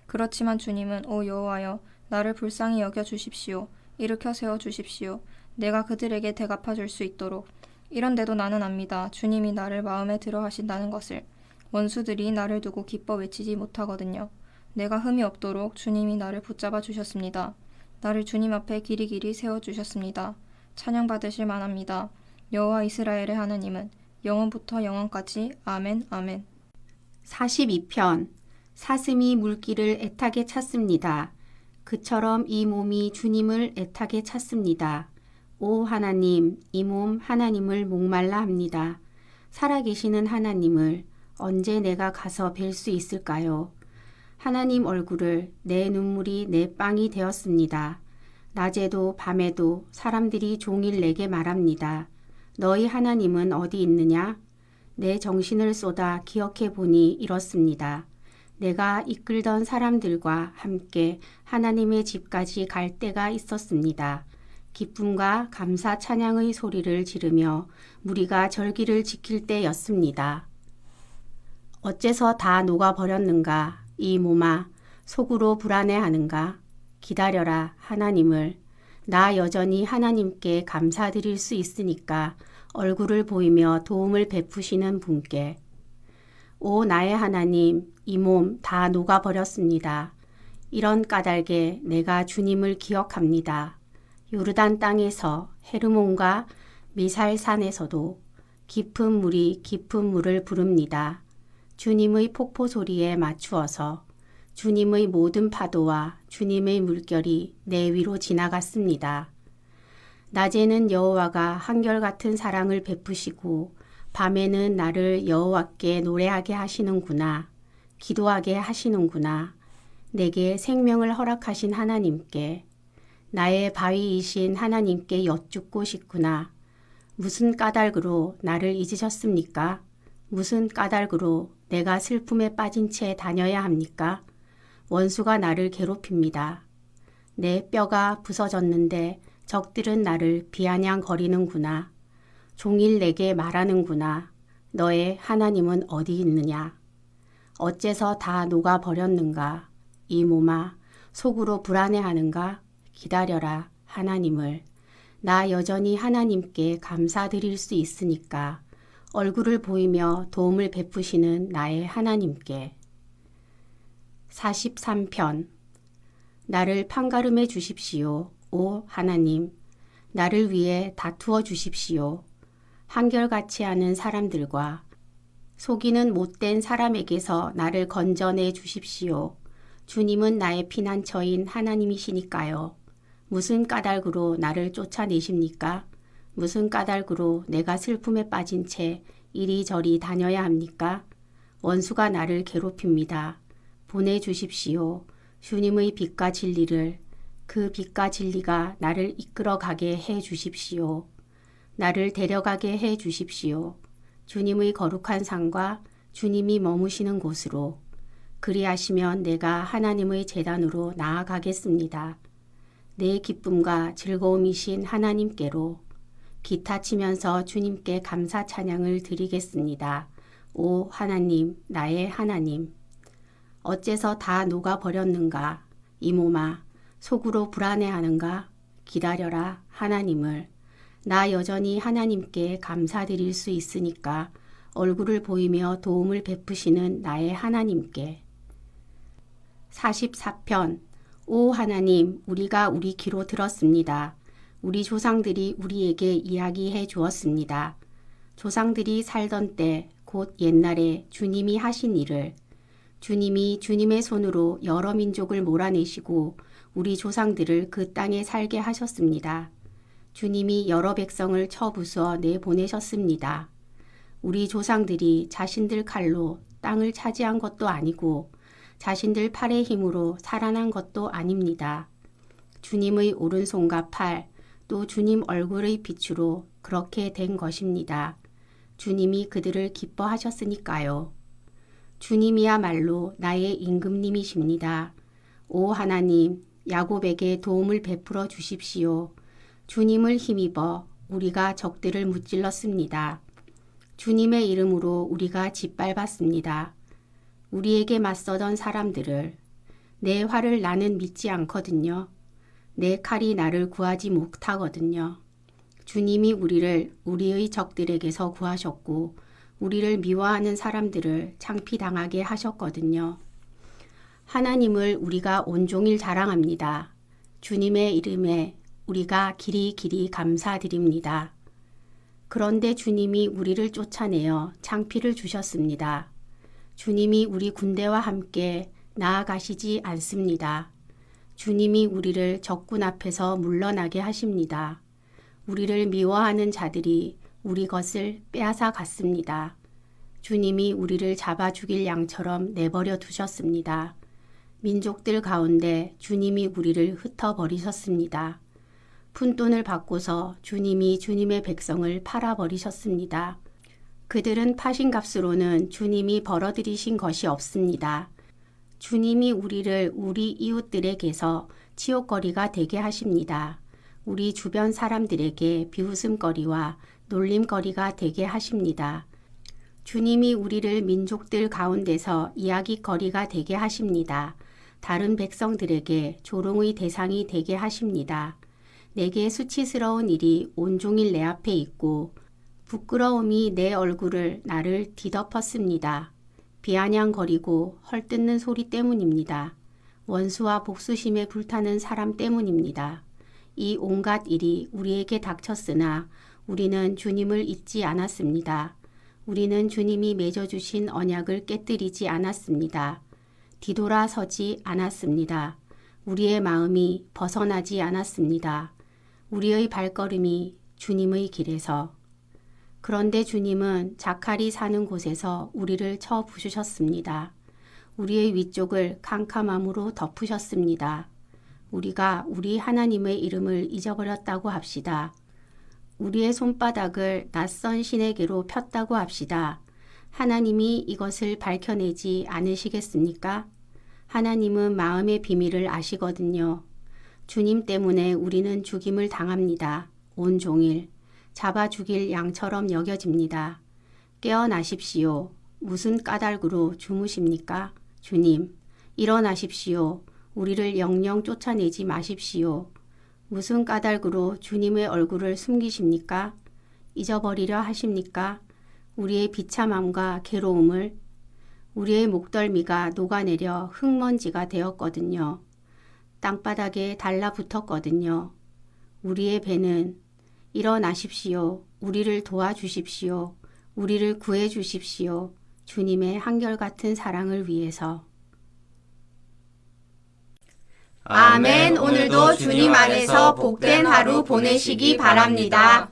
그렇지만 주님은 오 여호와여, 나를 불쌍히 여겨 주십시오. 일으켜 세워 주십시오. 내가 그들에게 대갚아 줄 수 있도록. 이런데도 나는 압니다. 주님이 나를 마음에 들어 하신다는 것을. 원수들이 나를 두고 기뻐 외치지 못하거든요. 내가 흠이 없도록 주님이 나를 붙잡아 주셨습니다. 나를 주님 앞에 길이길이 세워주셨습니다. 찬양받으실 만합니다. 여호와 이스라엘의 하나님은 영원부터 영원까지 아멘 아멘. 42편 사슴이 물길을 애타게 찾습니다. 그처럼 이 몸이 주님을 애타게 찾습니다. 오 하나님, 이 몸 하나님을 목말라 합니다. 살아계시는 하나님을 언제 내가 가서 뵐 수 있을까요? 하나님 얼굴을 내 눈물이 내 빵이 되었습니다. 낮에도 밤에도 사람들이 종일 내게 말합니다. 너희 하나님은 어디 있느냐? 내 정신을 쏟아 기억해 보니 이렇습니다. 내가 이끌던 사람들과 함께 하나님의 집까지 갈 때가 있었습니다. 기쁨과 감사 찬양의 소리를 지르며 무리가 절기를 지킬 때였습니다. 어째서 다 녹아버렸는가? 이 몸아, 속으로 불안해하는가? 기다려라, 하나님을. 나 여전히 하나님께 감사드릴 수 있으니까 얼굴을 보이며 도움을 베푸시는 분께. 오 나의 하나님, 이 몸 다 녹아버렸습니다. 이런 까닭에 내가 주님을 기억합니다. 요르단 땅에서 헤르몬과 미살산에서도 깊은 물이 깊은 물을 부릅니다. 주님의 폭포 소리에 맞추어서 주님의 모든 파도와 주님의 물결이 내 위로 지나갔습니다. 낮에는 여호와가 한결같은 사랑을 베푸시고 밤에는 나를 여호와께 노래하게 하시는구나. 기도하게 하시는구나. 내게 생명을 허락하신 하나님께, 나의 바위이신 하나님께 여쭙고 싶구나. 무슨 까닭으로 나를 잊으셨습니까? 무슨 까닭으로 내가 슬픔에 빠진 채 다녀야 합니까? 원수가 나를 괴롭힙니다. 내 뼈가 부서졌는데 적들은 나를 비아냥거리는구나. 종일 내게 말하는구나. 너의 하나님은 어디 있느냐? 어째서 다 녹아버렸는가? 이 몸아, 속으로 불안해하는가? 기다려라, 하나님을. 나 여전히 하나님께 감사드릴 수 있으니까 얼굴을 보이며 도움을 베푸시는 나의 하나님께. 43편 나를 판가름해 주십시오. 오 하나님, 나를 위해 다투어 주십시오. 한결같이 하는 사람들과 속이는 못된 사람에게서 나를 건져내 주십시오. 주님은 나의 피난처인 하나님이시니까요. 무슨 까닭으로 나를 쫓아내십니까? 무슨 까닭으로 내가 슬픔에 빠진 채 이리저리 다녀야 합니까? 원수가 나를 괴롭힙니다. 보내주십시오. 주님의 빛과 진리를, 그 빛과 진리가 나를 이끌어가게 해 주십시오. 나를 데려가게 해 주십시오. 주님의 거룩한 산과 주님이 머무시는 곳으로. 그리하시면 내가 하나님의 제단으로 나아가겠습니다. 내 기쁨과 즐거움이신 하나님께로 기타 치면서 주님께 감사 찬양을 드리겠습니다. 오 하나님, 나의 하나님. 어째서 다 녹아버렸는가? 이 몸아, 속으로 불안해하는가? 기다려라, 하나님을. 나 여전히 하나님께 감사드릴 수 있으니까 얼굴을 보이며 도움을 베푸시는 나의 하나님께. 44편 오 하나님, 우리가 우리 귀로 들었습니다. 우리 조상들이 우리에게 이야기해 주었습니다. 조상들이 살던 때 곧 옛날에 주님이 하신 일을, 주님이 주님의 손으로 여러 민족을 몰아내시고 우리 조상들을 그 땅에 살게 하셨습니다. 주님이 여러 백성을 쳐부수어 내보내셨습니다. 우리 조상들이 자신들 칼로 땅을 차지한 것도 아니고 자신들 팔의 힘으로 살아난 것도 아닙니다. 주님의 오른손과 팔, 또 주님 얼굴의 빛으로 그렇게 된 것입니다. 주님이 그들을 기뻐하셨으니까요. 주님이야말로 나의 임금님이십니다. 오 하나님, 야곱에게 도움을 베풀어 주십시오. 주님을 힘입어 우리가 적들을 무찔렀습니다. 주님의 이름으로 우리가 짓밟았습니다. 우리에게 맞서던 사람들을 내 활을 나는 믿지 않거든요. 내 칼이 나를 구하지 못하거든요. 주님이 우리를 우리의 적들에게서 구하셨고 우리를 미워하는 사람들을 창피당하게 하셨거든요. 하나님을 우리가 온종일 자랑합니다. 주님의 이름에 우리가 길이 감사드립니다. 그런데 주님이 우리를 쫓아내어 창피를 주셨습니다. 주님이 우리 군대와 함께 나아가시지 않습니다. 주님이 우리를 적군 앞에서 물러나게 하십니다. 우리를 미워하는 자들이 우리 것을 빼앗아 갔습니다. 주님이 우리를 잡아 죽일 양처럼 내버려 두셨습니다. 민족들 가운데 주님이 우리를 흩어버리셨습니다. 푼돈을 받고서 주님이 주님의 백성을 팔아버리셨습니다. 그들은 파신 값으로는 주님이 벌어들이신 것이 없습니다. 주님이 우리를 우리 이웃들에게서 치욕거리가 되게 하십니다. 우리 주변 사람들에게 비웃음거리와 놀림거리가 되게 하십니다. 주님이 우리를 민족들 가운데서 이야기거리가 되게 하십니다. 다른 백성들에게 조롱의 대상이 되게 하십니다. 내게 수치스러운 일이 온종일 내 앞에 있고 부끄러움이 내 얼굴을 나를 뒤덮었습니다. 비아냥거리고 헐뜯는 소리 때문입니다. 원수와 복수심에 불타는 사람 때문입니다. 이 온갖 일이 우리에게 닥쳤으나 우리는 주님을 잊지 않았습니다. 우리는 주님이 맺어주신 언약을 깨뜨리지 않았습니다. 뒤돌아서지 않았습니다. 우리의 마음이 벗어나지 않았습니다. 우리의 발걸음이 주님의 길에서. 그런데 주님은 자칼이 사는 곳에서 우리를 쳐 부수셨습니다. 우리의 위쪽을 캄캄함으로 덮으셨습니다. 우리가 우리 하나님의 이름을 잊어버렸다고 합시다. 우리의 손바닥을 낯선 신에게로 폈다고 합시다. 하나님이 이것을 밝혀내지 않으시겠습니까? 하나님은 마음의 비밀을 아시거든요. 주님 때문에 우리는 죽임을 당합니다. 온종일 잡아 죽일 양처럼 여겨집니다. 깨어나십시오. 무슨 까닭으로 주무십니까? 주님, 일어나십시오. 우리를 영영 쫓아내지 마십시오. 무슨 까닭으로 주님의 얼굴을 숨기십니까? 잊어버리려 하십니까? 우리의 비참함과 괴로움을. 우리의 목덜미가 녹아내려 흙먼지가 되었거든요. 땅바닥에 달라붙었거든요. 우리의 배는 일어나십시오. 우리를 도와주십시오. 우리를 구해주십시오. 주님의 한결같은 사랑을 위해서. 아멘. 오늘도 주님 안에서 복된 하루 보내시기 바랍니다.